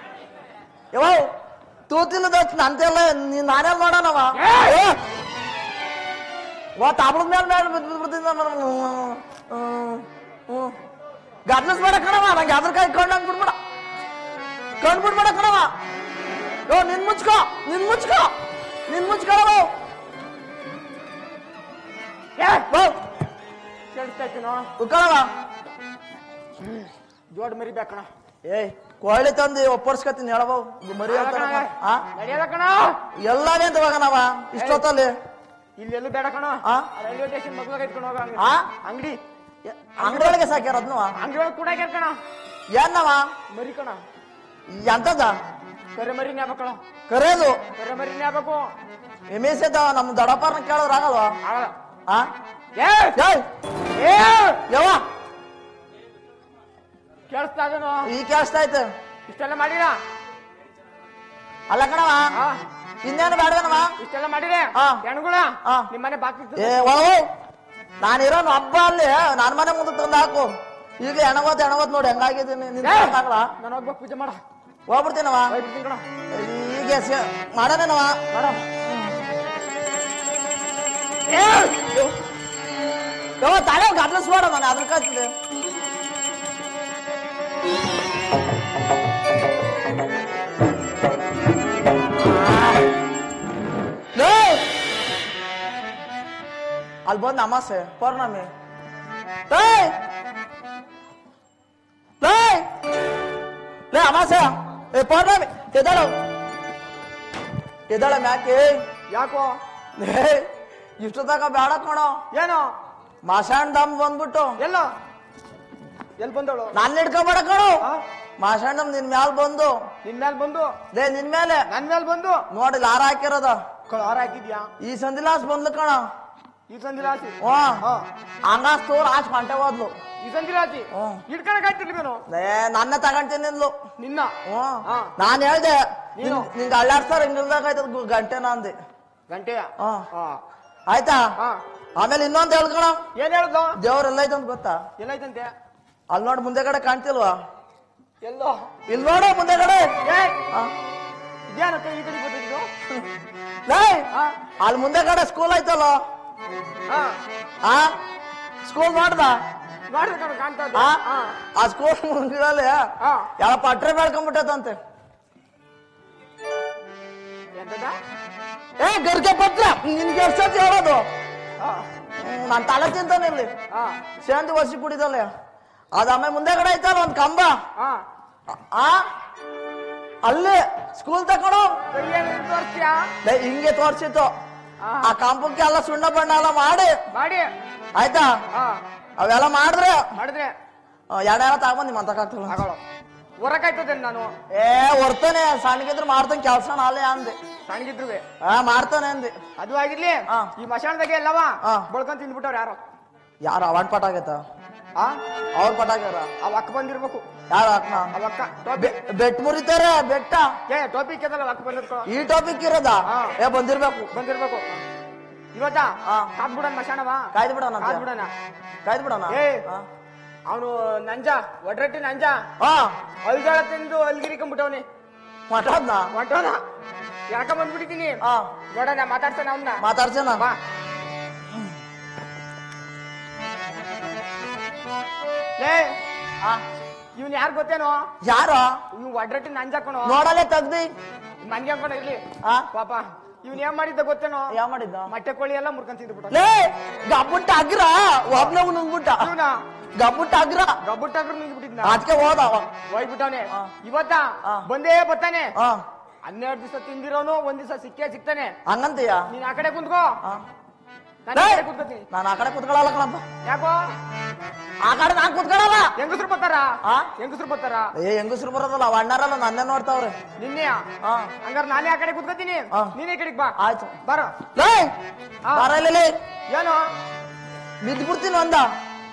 ತೂತಿಲ್ಲದ ನಂತೆಲ್ಲ ನಾನೇ ನೋಡೋಣವ. ತಾಬಳದ ಮೇಲೆ ಬಿದ್ಬಿಡ್ತೀನಿ. ಗದ್ಲಿಸ್ಬೇಡ ಕಣವ. ನಂಗೆ ಯಾವ್ದ್ರ ಕೈ ಕಣ್ಣಂಗ್ ಬಿಡ್ಬೇಡ. ಬಿಡ್ಬೇಡ ಕಣವ. ನಿನ್ ಮುಚ್ಕೋ ಕೇಳಿಸ್ತಾ ಇದ್ದೀನೋ? ಉಕ್ಕಳವ. ಜೋಡ್ ಮರಿ ಬೇಕಣ. ಕೋಳಿ ತಂದು ಒಪ್ಪರ್ಸ್ಕತೀನಿ ಹೇಳಬೋ ಮರಿ ಅಂತ. ನಡಿಯಲ್ಲ ಕಣ. ಎಲ್ಲಾನೇ ಅಂತ ಹೋಗಣವ ಇಷ್ಟೊತ್ತಲ್ಲಿ. ಇಲ್ಲೆಲ್ಲೂ ಬೇಡ ಕಣ. ರೈಲ್ವೆ ಸ್ಟೇಷನ್ ಮಗ್ಲಾಗ ಇಟ್ಕೊಂಡು ಹೋಗ ಅಂಗಡಿ. ಅಂಗಡಿಯೊಳಗೆ ಸಾಕ್ಯಾರ ಅದ್ನವ ಅಂಗಡಿ ಒಳಗೆ ಕೂಡ ಕಣ ಏನವ ಮರಿ ಕಣ ಎಂತದ ಕರೆ ಮರಿನೇ ಆಗ್ಬೇಕಣ ಕರೆದು ಕರೆ ಮರಿನೇ ಆಗ್ಬೇಕು ಎಮೇಸದ ನಮ್ ದೊಡ್ಡಪ್ಪರ್ನ ಕೇಳಿದ್ರ ಆಗಲ್ವಾ ಆಗಲ್ಲ. ಆ ಏ ಏಯ್! ಏ ಯವ್ವ ಕೇಳಿಸ್ತಾ ಇದನು ಈ ಕೇಳಿಸ್ತಾ ಐತೆ ಇಷ್ಟೆಲ್ಲ ಮಾಡಿರ ಅಲ್ಲ ಕಣವ ಹಾ ಇನ್ನೇನು ಬೇಡವೇನವ ಇಷ್ಟೆಲ್ಲ ಮಾಡಿರೆ ಹಾ. ಹೆಣ್ಗುಳ ಹಾ. ನಿಮ್ಮನೆ ಬಾಕಿ ಏ ವಾವು ನಾನಿರೋನು ಹಬ್ಬ ಅಲ್ಲಿ ನನ್ ಮನೆ ಮುಂದೆ ತಂದು ಹಾಕು ಈಗ ಎಣವತ್ ನೋಡಿ ಹೆಂಗಾಗಿದ್ದೀನಿ ನಿನ್ ಆಗಲ್ಲ ನಾನು ಹೋಗ್ಬೇಕು ಪೂಜೆ ಮಾಡ ಹೋಗ್ಬಿಡ್ತೀನವ ಹೋಗ್ಬಿಡ್ತೀನಿ ಕಣ ಈಗ ಮಾಡೋಣೇನವ ಮಾಡ ಯಾವ ತಲೆ ಗದ್ಲಿಸ್ಬೇಡ ನಾನು ಅದ್ರ ಕಾಯ್ತಿದ್ದೆ ಅಲ್ಲಿ ಬಂದು ಅಮಾಸೆ ಪೌರ್ಣಮಿ ಲೇ ಅಮಾಸೆ ಏ ಪೌರ್ಣಮಿ ಎದ್ದಾಳ ಮ್ಯಾಕೆ ಯಾಕೋ ಇಷ್ಟದಾಗ ಬೇಡ ಕಣೋ ಏನು ಮಾಸಾಣ್ ದಮ್ ಬಂದ್ಬಿಟ್ಟು ಎಲ್ಲೋ ಎಲ್ಲಿ ಬಂದವಳು ನಾನ್ ಹಿಡ್ಕೊಬೇಡ ಕಣೋ ಮಾಸಾಣ್ ದಮ್ ನಿನ್ ಮ್ಯಾಲ ಬಂದು ನಿನ್ ಮೇಲೆ ಬಂದು ಲೇ ನಿನ್ ಮೇಲೆ ನನ್ ಮೇಲೆ ಬಂದು ನೋಡಿ ಲಾರ ಹಾಕಿರೋದ ಹಾರ ಹಾಕಿದ್ಯಾ ಈ ಸಂದಿಲಾಸ್ ಬಂದ್ಲು ಕಣ ಈ ಸಂದಿರಾಸಿ ಹಂಗಾಸ್ ತೋರ್ ಆಚ್ ಹೊಂಟೆ ಹೋದ್ಲು ಈ ಸಂದಿರಾಸಿ ಹ್ಮ್. ಹಿಡ್ಕೊಳಕ್ ಆಯ್ತಿರ್ಲೇನು ಲೇ ನನ್ನ ತಗೊಂತೀನಿ ನಿಂದ್ಲು ನಿನ್ನ ಹಾ. ನಾನ್ ಹೇಳ್ದೆ ನೀನು? ನಿಂಗೆ ಅಳ್ಳಾಡ್ತಾರ ಹಿಂಗಿಲ್ದಾಗೈತದ ಗಂಟೆನ ಅಂದೆ ಗಂಟೆಯ ಹಾ. ಆಯ್ತಾ ಹಾ ಆಮೇಲೆ ಇನ್ನೊಂದ್ ಹೇಳ್ಕಣ ಏನ್ ಹೇಳ್ದು ದೇವ್ರ ಎಲ್ಲ ಐತಂತ ಗೊತ್ತಾ ಎಲ್ಲೈತಂತೆ ಅಲ್ಲಿ ನೋಡಿ ಮುಂದೆ ಕಡೆ ಕಾಣ್ತಿಲ್ವಾ ಎಲ್ಲೋ ಇಲ್ಲಿ ನೋಡು ಮುಂದೆ ಕಡೆ ಇದೇನಕ್ಕ ಈ ಕಡೆ ಬಂದಿದ್ದು ಅಲ್ಲಿ ಮುಂದೆ ಕಡೆ ಸ್ಕೂಲ್ ಐತಲ್ಲ ಆ ಸ್ಕೂಲ್ ಮಾಡ್ದ ನೋಡ್ರಿ ಕಣ ಕಾಣ್ತಾ ಇದೆ. ಆ? ಹಾ. ಆ ಸ್ಕೂಲ್ ಮುಂದ್ಗಡೆ ಹಾ. ಯಾವ ಪಟ್ರೆ ಬೆಳ್ಕೊಂಡ್ಬಿಟ್ಟೈತಂತೆ ಎಂತದ? ಏ ಗರ್ಗೆ ಪತ್ರ ನಿನ್ಗೆ ಎಷ್ಟೊತ್ತಿ ಹೇಳೋದು ಹಾ. ನಾನ್ ತಲೆ ತಿಂತಾನೆ ಇಲ್ಲಿ ಹಾ. ಶಾಂತಿ ವರ್ಷಿ ಕುಡಿದಲ್ಲ ಅದ ಆಮೇಲೆ ಮುಂದೆ ಕಡೆ ಐತಲ್ಲ ಒಂದ್ ಕಂಬ ಹಾ. ಆ ಅಲ್ಲಿ ಸ್ಕೂಲ್ ತಕೊಂಡು ಕೈಯಲ್ಲಿ ತೋರ್ಸ್ತೀಯಾ? ಹಿಂಗೆ ತೋರ್ಸಿತ್ತು ಹಾ. ಆ ಕಂಬಕ್ಕೆ ಎಲ್ಲ ಸುಣ್ಣ ಬಣ್ಣ ಎಲ್ಲ ಮಾಡಿ ಮಾಡಿ ಆಯ್ತಾ ಹಾ ಅವೆಲ್ಲ ಮಾಡಿದ್ರೆ ಮಾಡಿದ್ರೆ ಎರಡೆಲ್ಲ ತಗೊಂಬಂದಿ ಮಾತಾಡ್ತಾಳ ಆಗಲ್ಲ ಹೊರಕಾಯ್ತದೆ ನಾನು ಏ ಹೊರ್ತಾನೆ ಸಣ್ಣಗಿದ್ರು ಮಾಡ್ತಾನೆ ಕೆಲ್ಸ ನಾಳೆ ಅಂದೆ ಸಣ್ಣಗಿದ್ರುವೆ ಮಾಡ್ತಾನೆ ಅಂದೆ ಅದು ಆಗಿರ್ಲಿ ಹಾ. ಈ ಮಶಾಣದಾಗೆ ಎಲ್ಲವ ಹಾ. ಬಳ್ಕೊಂಡ್ ತಿಂದ್ಬಿಟ್ಟವ್ರು ಯಾರು ಯಾರು ಅವನ್ ಪಟ ಆಗೈತ ಆ ಅವ್ರ ಪಟ ಆಗ್ಯಾರ ಅವ ಅಕ್ಕ ಬಂದಿರ್ಬೇಕು ಯಾರು ಅಕ್ನ ಅವ ಅಕ್ಕ ಟೋಪಿ ಬೆಟ್ ಮುರಿತಾರೆ ಬೆಟ್ಟ ಟೋಪಿ ಕೆದಲ್ಲ ಅಕ್ಕ ಬಂದಿರ್ಕೊ ಈ ಟಾಪಿಕ್ ಇರೋದ ಹಾ. ಏ ಬಂದಿರ್ಬೇಕು ಬಂದಿರ್ಬೇಕು ಇವತ್ತ ಹಾ. ಕಾದ್ ಬಿಡೋಣ ಮಶಾಣವ ಕಾಯ್ದು ಬಿಡೋಣ ಕಾದ್ ಬಿಡೋಣ ಕಾಯ್ದು ಬಿಡೋಣ ಏ ಅವನು ನಂಜ ಒಡ್ರಟ್ಟಿ ನಂಜ ಹಾ ಅಲ್ಜಾಳ ತಿಂದು ಅಲ್ಗಿರಿಕೊಂಡ್ಬಿಟ್ಟವನಿ ಮಾತಾಡ್ನ ಹೊಂಟೋನ ಯಾಕ ಬಂದ್ಬಿಟ್ಟಿದ್ದೀನಿ ಹಾ ನೋಡೋಣ ಮಾತಾಡ್ತಾನೆ ಅವನ್ನ ಮಾತಾಡ್ಸೇನ ಬಾ ಲೇ ಇವ್ನ್ ಯಾರು ಗೊತ್ತೇನೋ ಯಾರ ಇವ್ ಒಡ್ರಟ್ಟಿ ನಂಜ ಕಣೋ ನೋಡಲೇ ತೆಗ್ದಿ ಮನ್ಗೆ ಅನ್ಕೊಂಡ ಇರ್ಲಿ ಆ ಪಾಪ ಇವ್ನ್ ಏನ್ ಮಾಡಿದ್ದ ಗೊತ್ತೇನೋ ಯಾವ ಮಾಡಿದ್ದ ಮೊಟ್ಟೆ ಕೋಳಿ ಎಲ್ಲ ಮುರ್ಕೊಂಡ್ ತಿಂದ್ಬಿಟ್ಟ ಲೇ ಗಬ್ಬುಟ್ಟ ಅಗ್ರ ಒಬ್ನವ್ ನುಂಗ್ಬಿಟ್ಟ ಇವ್ನ ಗಬ್ಬುಟ್ಟ ಅಗ್ರ ಗಬ್ಬುಟ್ಟಾಗ್ರು ನಿಂತ್ಬಿಟ್ಟಿದ್ನ ಅದಕ್ಕೆ ಹೋದ ಅವ ಹೋಗ್ಬಿಟ್ಟವನೆ ಹಾ. ಇವತ್ತ ಹಾ. ಬಂದೇ ಬರ್ತಾನೆ ಹಾ 12 ದಿವಸ ತಿಂದಿರೋನು ಒಂದ್ ದಿವಸ ಸಿಕ್ಕೇ ಸಿಗ್ತಾನೆ ಹಂಗಂತೀಯ ನೀನ್ ಆ ಕಡೆ ಕುಂತ್ಕೋ ಹಾ. ನಾನು ಈ ಕಡೆ ಕುಂತ್ಕೋತೀನಿ ನಾನು ಆ ಕಡೆ ಕುತ್ಕೊಳ್ಳಲ್ಲ ಕಣಪ್ಪ ಯಾಕೋ ಆ ಕಡೆ ನಾನ್ ಕುತ್ಕೊಳ್ಳಲ್ಲ ಹೆಂಗಸ್ರು ಬರ್ತಾರ ಆ? ಹೆಂಗಸ್ರು ಬರ್ತಾರ ಏ ಹೆಂಗಸ್ರು ಬರೋದಲ್ಲ ಅವ ಅಣ್ಣಾರಲ್ಲ ನನ್ನೇ ನೋಡ್ತಾವ್ರೆ ನಿನ್ನೆ ಹಾ ಹಂಗಾರ ನಾನೇ ಆ ಕಡೆ ಕುತ್ಕೋತೀನಿ ಹಾ. ನೀನೇ ಈ ಕಡೆಗ್ ಬಾ ಆಯ್ತು ಬರ ಲೇ ಹಾ. ಬರಲೇ ಏನು ನಿದ್ ಬಿಡ್ತೀನಿ ಒಂದ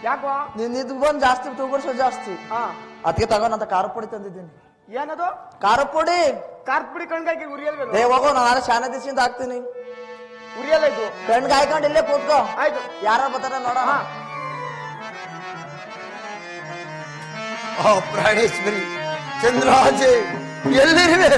ಯಾಕೋ ನೀನ್ ನಿದ್ ಬಂದ್ ಜಾಸ್ತಿ ತೂಗುಡ್ಸೋ ಜಾಸ್ತಿ ಹಾ ಅದಕ್ಕೆ ತಗೊಂಡಂತ ಖಾರ ಪುಡಿ ತಂದಿದ್ದೀನಿ ಏನದು ಖಾರ ಪುಡಿ ಕಾರ್ತ್ ಪುಡಿ ಕಣ್ಗಾಯ್ಕೆ ಉರಿಯಲ್ವೇನು ಏ ಹೋಗೋ ನಾನು ಶಾನೆ ದಿವಸದಿಂದ ಹಾಕ್ತೀನಿ ಉರಿಯಲ್ಲ ಇದು ಕಣ್ಗೆ ಹಾಕೊಂಡು ಇಲ್ಲೇ ಕೂತ್ಕೋ ಆಯ್ತು ಯಾರು ಬರ್ತಾರ ನೋಡೋಣ ಹಾ ಪ್ರಾಣೇಶ್ವರಿ ಚಂದ್ರಾಜೆ ಎಲ್ಲಿರುವೆ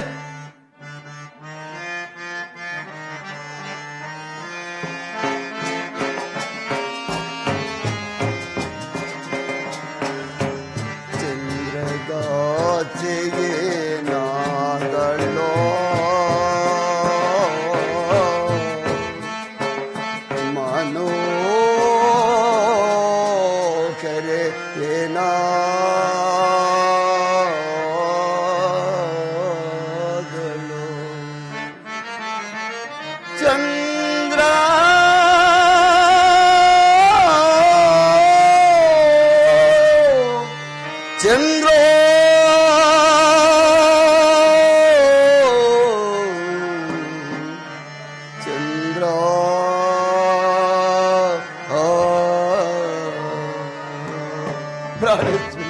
ಚಂದ್ರಗಾಚೆಗೆ ನಾದಳೋ ಮನೋಕರೆ ಏನಾದಳೋ ಚಂದ್ರ ಚಂದ್ರ ಚಂದ್ರ ಪ್ರಾಣೇಶ್ವರಿ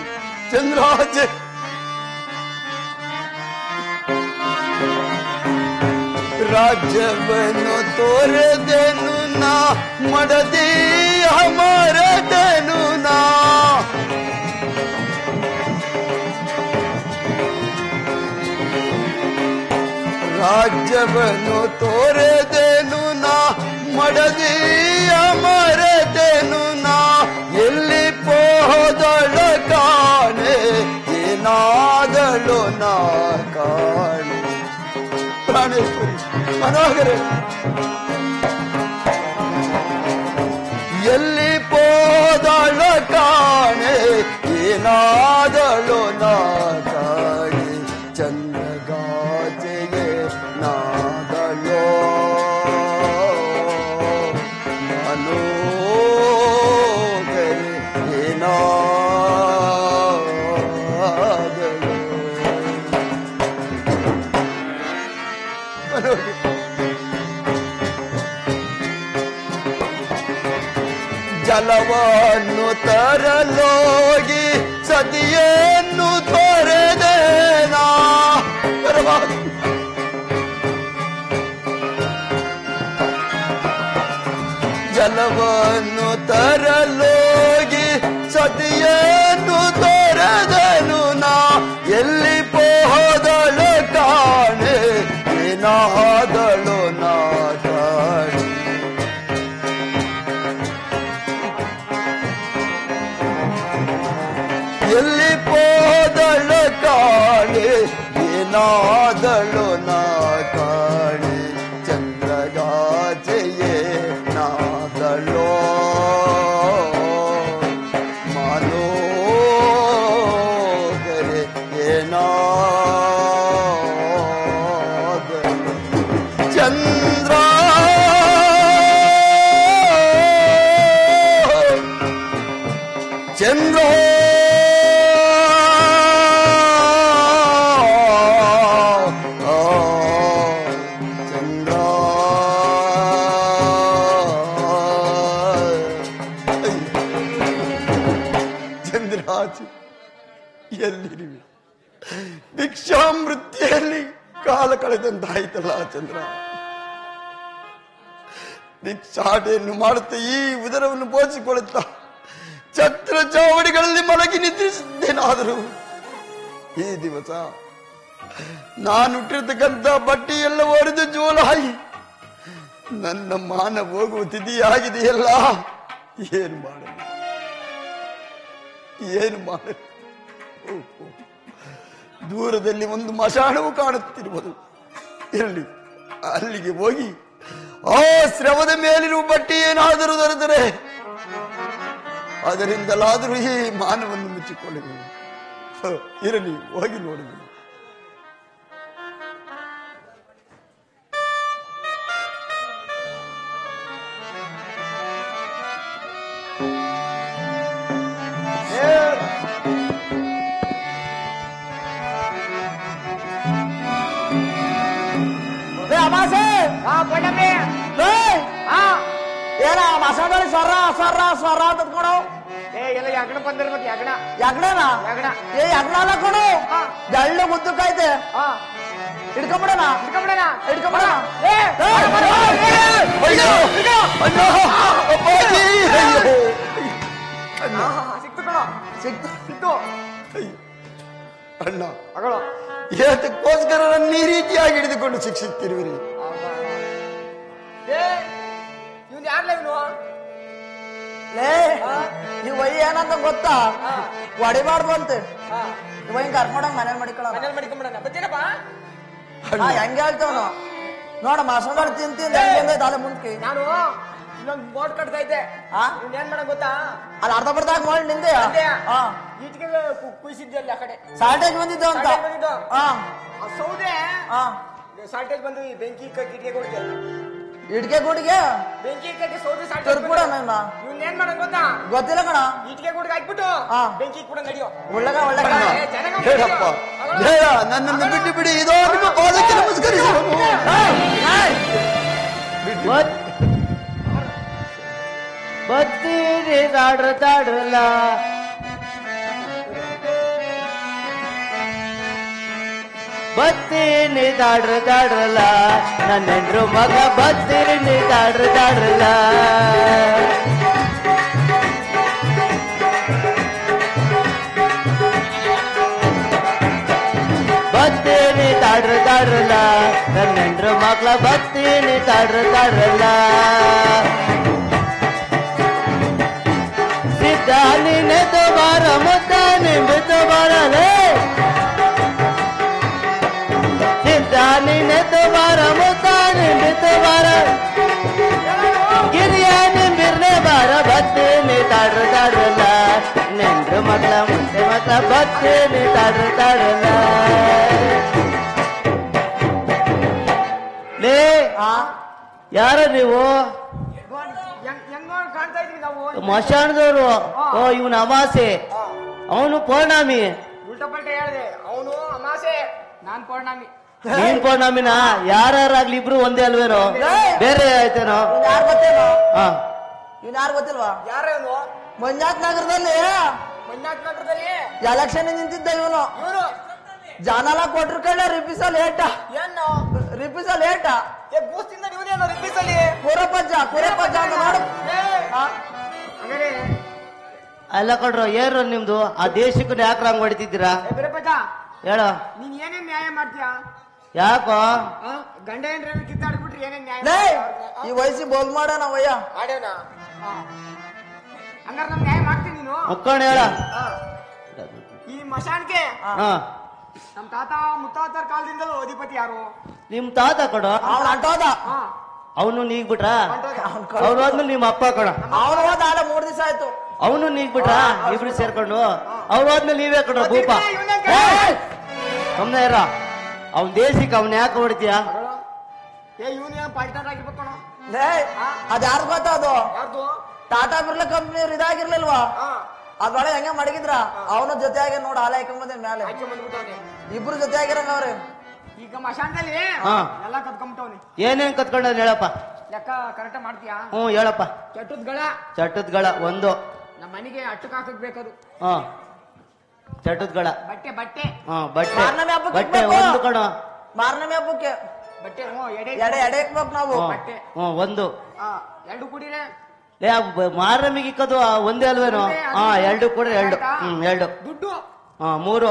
ಚಂದ್ರಾಜ ರಾಜ್ಯವನ್ನು ತೋರದೆನು ನಾ ಮಡದಿ ಮರದನು ನಾ ರಾಜ್ಯವನ್ನು ತೋರದೆನು ನಾ ಮಡದಿ ಮರದನು ನಾ ಎಲ್ಲಿ ಹೋದಳ ಕಾಣೆ ಏನಾದಳು ನಾ ಕಾಣೆ ಪ್ರಾಣೇಶ್ವರಿ ಮನೋಹರ ಎಲ್ಲಿ ಹೋದಳ ಕಾಣೆ ಏನಾದಳು ನಾ ಕಾಣೆ ಚಂದ್ರಗಾಜೆಗೆ ನಾದಳೋ ಮನೋಹರ ಏನಾದಳು ಜಲವನ್ನು ತರಲೋಗಿ ಸತಿಯನ್ನು ತೊರೆದೇನಾ ಜಲವನ್ನು ತರಲೋಗಿ ಸತಿಯನ್ನು ತೊರೆದನು ನಾ ಎಲ್ಲಿ ಹೋದಳ ಕಾಣೆ ಏನಾದಳು ನಾ ಕಾಣೆ ಎಲ್ಲಿ ಹೋದಳ ಕಾಣೆ ಏನಾದಳು ನಾ ಕಾಣೆ ಚಂದ್ರಗಾಜೆಯೇ ನಾದಳೋ ಮನೋಹರೆ ಏನಾದಳು ಚಂದ್ರ ಚಂದ್ರ ಎಲ್ಲಿರುವೆ ಭಿಕ್ಷಾಮೃತಿಯಲ್ಲಿ ಕಾಲ ಕಳೆದಂತಾಯ್ತಲ್ಲ ಚಂದ್ರ ಭಿಕ್ಷಾಟೆಯನ್ನು ಮಾಡುತ್ತಾ ಈ ಉದರವನ್ನು ಪೋಷಿಸಿಕೊಳ್ಳುತ್ತಾ ಛತ್ರ ಚಾವಡಿಗಳಲ್ಲಿ ಮಲಗಿ ನಿದ್ರಿಸಿದ್ದೇನಾದರೂ ಈ ದಿವಸ ನಾನುಟ್ಟಿರ್ತಕ್ಕಂಥ ಬಟ್ಟೆ ಎಲ್ಲ ಒಡೆದು ಜೋಲಾಗಿ ನನ್ನ ಮಾನ ಹೋಗುವ ತಿಥಿಯಾಗಿದೆಯಲ್ಲ ಏನು ಮಾಡಲಿ ಏನು ಮಾಡಲಿ ದೂರದಲ್ಲಿ ಒಂದು ಮಶಾಣವು ಕಾಣುತ್ತಿರುವುದು ಇರಲಿ ಅಲ್ಲಿಗೆ ಹೋಗಿ ಆ ಶ್ರಮದ ಮೇಲಿರುವ ಬಟ್ಟೆ ಏನಾದರೂ ದೊರೆತರೆ ಅದರಿಂದಲಾದರೂ ಈ ಮಾನವನ್ನು ಮುಚ್ಚಿಕೊಳ್ಳಬಹುದು ಇರಲಿ ಹೋಗಿ ನೋಡುವುದು ಏನ ಮಸಾಲೆ ಸ್ವರ ಸ್ವರ ಸ್ವರ ಅಂತ ಕೊಡು ಎಲ್ಲ ಯಾಕಣ ಬಂದಿರ ಮತ್ತೆ ಯಾಕಣ ಯಾಕಡೇನಾ ಯಾಕಣ ಏ ಯಾಕಡ ಅಲ್ಲ ಕೊಡು ಜಳ್ಳ ಗುದ್ದಕ್ಕೈತೆ ಹಿಡ್ಕೊಂಬಿಡೋಣ ಹಿಡ್ಕೊಂಬಿಡೋಣ ಹಿಡ್ಕೊಂಬಿಡ ಸಿಕ್ತು ಕಣ ಸಿಕ್ತು ಸಿಕ್ತು ಅಣ್ಣ ಅಗಳು ಏತಕ್ಕೋಸ್ಕರ ನನ್ನ ಈ ರೀತಿಯಾಗಿ ಹಿಡಿದುಕೊಂಡು ಶಿಕ್ಷಿಸ್ತಿರುವಿರಿ ಇವ್ನು ಯಾರ್ಲ ಇವನು ಲೇ ನೀವು ವೈ ಏನಂತ ಗೊತ್ತಾ ಹೊಡಿಬಾರ್ದು ಅಂತೆ ಇವ ಹಿಂಗ್ ಕರ್ಕೊಂಡಂಗ್ ಮನೇಲಿ ಮಡಿಕೊಳ್ಳ ಮನೇಲಿ ಮಡಿಕೊಂಬಿಡಣ ಬತ್ತೇನಪ್ಪ ಹೆಂಗೆ ಹೇಳ್ತೇವನು ನೋಡ ಮಸಾಲೆ ತಿಂತೀನಿ ಅದ ಮುಂದ್ಕಿ ನಾನು ಇನ್ನೊಂದು ಬೋರ್ಡ್ ಕಟ್ತಾ ಇದ್ದೆ ಇವ್ನು ಏನ್ ಮಾಡಕ್ ಗೊತ್ತಾ ಅಲ್ಲಿ ಅರ್ಧ ಬರ್ದಾಗ ಮಾಡಿ ನಿಂದೆ ಈಟಿಗೆ ಕುಯ್ಸಿದ್ದೆ ಅಲ್ಲಿ ಆ ಕಡೆ ಸಾಲ್ಟೇಜ್ ಬಂದಿದ್ದು ಅಂತ ಸೌದೆ ಹಾ ಸಾಲ್ಟೇಜ್ ಬಂದು ಬೆಂಕಿ ಕಿಟಿಗೆ ಕೊಡ್ತೆ ಇಟ್ಕೆ ಗುಡಿಗೆ ಬೆಂಕಿ ಕಟ್ಟಿ ಸೌದಿ ಸಾಟ್ ತುರ್ಬಿಡ ನನ್ನ ಇವ್ನ ಏನ್ ಮಾಡೋದು ಗೊತ್ತಾ? ಗೊತ್ತಿಲ್ಲ ಕಣ. ಇಟ್ಕೆ ಗುಡ್ಗೆ ಹಾಕ್ಬಿಟ್ಟು ಹಾ. ಬೆಂಕಿ ಕೂಡ ನಡಿಯೋ. ಒಳ್ಳೆಗ ಒಳ್ಳೆಗ ಹೇಳಪ್ಪ ಹೇಳ, ನನ್ನನ್ನು ಬಿಟ್ಟು ಬಿಡಿ, ಇದೋ ನಿಮ್ಮ ಪಾದಕ್ಕೆ ನಮಸ್ಕರಿಸುವನು. ಬತ್ತೀರಿ ತಾಡ್ರಲ್ಲ ಬತ್ತೀನಿ ತಾಡ್ರಲ್ಲ ನನ್ನ ಹೆಂಡ್ರು ಮಗ ಬತ್ತೀನಿ ತಾಡ್ರಲ್ಲ ಬತ್ತೀನಿ ತಾಡ್ರಲ್ಲ ನನ್ನ ಹೆಂಡ್ರು ಮಕ್ಳ ಬತ್ತೀನಿ ತಾಡ್ರಲ್ಲ ಸಿದ್ಧಾನಿನೆ ತುಮಾರ ಮುದ್ದ ನಿಂಬಿತು ಬರಲೇ ಸಿದ್ಧಾನಿನೆ ತುಮಾರ ಮುದ್ದ ನಿಂಬಿತು ಬರ ಗಿರಿಯ ನಿಂಬಿರ್ನೆ ಬಾರ ಬತ್ತೀನಿ ತಾಡ್ರಲ್ಲ ನೆಂಡ್ರು ಮಕ್ಳ ಮುಂದೆ ಮಕ್ಳ ಬತ್ತೀನಿ ತಾಡ್ರಲ್ಲ ಲೇ ಯಾರ ನೀವು ಹೆಂಗ್ ನೋಡಿ ಕಾಣ್ತಾ ಇದೀವಿ ನಾವು? ಮಶಾಣದವರು. ಓ ಇವನ ಅಮಾಸೆ, ಅವನು ಪೌರ್ಣಮಿ. ಉಲ್ಟಾ ಪಲ್ಟಾ ಹೇಳ್ದೆ. ಅವನು ಅಮಾಸೆ, ನಾನ್ ಪೌರ್ಣಮಿ. ನೀನ್ ಪೌರ್ಣಮಿನ? ಯಾರಾಗ್ಲಿ ಇಬ್ರು ಒಂದೇ ಅಲ್ವೇನೋ? ಬೇರೆ ಆಯ್ತೇನೋ? ಯಾರು ಗೊತ್ತೇನೋ? ಹಾ, ಇವ್ನು ಯಾರು ಗೊತ್ತಿಲ್ವಾ? ಯಾರು ಇವನು? ಮಂಜಾತ್ ನಗರದಲ್ಲಿ ಮಂಜಾತ್ ನಗರದಲ್ಲಿ ಎಲೆಕ್ಷನ್ ನಿಂತಿದ್ದ ಇವನು. ಇವನು ಜಾನಲ ಕೊಟ್ರ ಕಡೆ ರಿಪಿಸ ಲೇಟ ಏನು ರಿಪಿಸ ಲೇಟ ಬೂಸ್ತಿಂದ ಇವನೇನೋ ರಿಪೀಸಲ್ಲಿ ಕುರಪಜ್ಜ ಅಂತ ನೋಡು. ಹಂಗಾರೆ ಅಲ್ಲ ಕೊಡ್ರು ಏರು ನಿಮ್ದು ಆ ದೇಶಕ್ಕೂ ಯಾಕ್ರ ಹಂಗ್ ಹೊಡಿತಿದ್ದೀರಾ? ಬಿರಪಜ್ಜ, ಹೇಳೋ. ನೀನ್ ಏನೇನ್ ನ್ಯಾಯ ಮಾಡ್ತೀಯಾ? ಯಾಕೋ ಗಂಡ ಏನ್ರ ಕಿತ್ತಾಡ್ಬಿಟ್ರಿ ಏನೇನ್ ನ್ಯಾಯ ಲೇ ಮಾಡ್ತೀಯ? ಈ ವಯಸ್ಸಿ ಬೋಲ್ ಮಾಡೋಣ ವಯ್ಯ. ಮಾಡ್ಯಾನ? ಹಂಗಾರ ನಮ್ ನ್ಯಾಯ ಮಾಡ್ತೀನಿ ನೀನು. ಮುಕ್ಕೋಣ ಹೇಳ. ಈ ಮಶಾನ್ಗೆ ಹಾ, ನಮ್ ತಾತ ಮುತ್ತಾತರ ಕಾಲದಿಂದಲೂ ಅಧಿಪತಿ ಯಾರು? ನಿಮ್ ತಾತ ಕೊಡ. ಅವ್ನ ಅಂಟೋದ ಹಾ, ಅವನು ನೀಗ್ ಬಿಟ್ರ? ಹೊಂಟೋದ. ಅವ್ರು ಹೋದ್ಮೇಲೆ ನಿಮ್ಮ ಅಪ್ಪ ಕೊಡ. ಅವ್ನು ಹೋದ ಆಡ 3 ದಿವಸ ಆಯ್ತು. ಅವನು ನೀಗ್ ಬಿಟ್ರ? ಇಬ್ರು ಸೇರ್ಕೊಂಡು ಅವ್ರು ಹೋದ್ಮೇಲೆ ನೀವೇ ಕೊಡ್ರ ಭೂಪ. ಸುಮ್ನೆ ಇರ. ಅವ್ನ ದೇಶಕ್ಕೆ ಅವ್ನ ಯಾಕೆ ಹೊಡಿತೀಯ? ಇವನು ಏನ್ ಪಾಲ್ಟರ್ ಆಗಿರ್ಬೇಕು ಕಣೋ. ಲೇ ಅದ್ ಯಾರು ಗೊತ್ತ? ಅದು ಯಾರ್ದು? ಟಾಟಾ ಬಿರ್ಲಾ ಕಂಪ್ನಿ ಇದಾಗಿರ್ಲಿಲ್ವಾ? ಹಾ, ಅದ್ರೊಳಗೆ ಹೆಂಗೆ ಮಡಗಿದ್ರ ಅವನ ಜೊತೆ ಆಗಿ ನೋಡ್ ಹಾಲ ಹಾಕೊಂಬಂದೆ ಮೇಲೆ. ಆಚೆ ಬಂದ್ಬಿಟ್ಟವ್ನೆ. ಇಬ್ರು ಜೊತೆ ಆಗಿರಂಗ ಅವ್ರೆ. ಈಗ ಮಶಾನ್ದಲ್ಲಿ ಹಾ. ಎಲ್ಲ ಕತ್ಕೊಂಬಿಟ್ಟವ್ನಿ. ಏನೇನ್ ಕತ್ಕೊಂಡ ಹೇಳಪ್ಪ. ಲೆಕ್ಕ ಕರೆಕ್ಟ್ ಮಾಡ್ತೀಯಾ? ಹೇಳಪ್ಪ. ಚಟುದ್ಗಳ ಚಟುದ್ಗಳ ಒಂದು. ನಮ್ಮ ಮನೆಗೆ ಅಟ್ಟಕ್ಕೆ ಹಾಕಕ್ ಬೇಕದು. ಹಾ, ಚಟುದ್ಗಳ. ಬಟ್ಟೆ ಬಟ್ಟೆ ಹಾ, ಬಟ್ಟೆ ಮಾರ್ನಮಿ ಹಬ್ಬಕ್ಕೆ ಬಟ್ಟೆ ಇಕ್ಬೇಕು. ಒಂದು ಕಣ. ಮಾರ್ನಮಿ ಹಬ್ಬಕ್ಕೆ ಬಟ್ಟೆ ಎಡೆ ಎಡೆ ಎಡೆ ಇಕ್ಬೇಕು ನಾವು. ಬಟ್ಟೆ ಒಂದು. ಎರಡು ಕುಡಿರೆ ಮಾರಮಿಗೆ ಇಕ್ಕದು ಒಂದೇ ಅಲ್ವೇನೋ? ಹಾ, ಎರಡು ಕೂಡ ಎರಡು. ಎರಡು. ದುಡ್ಡು. ಹಾ, ಮೂರು.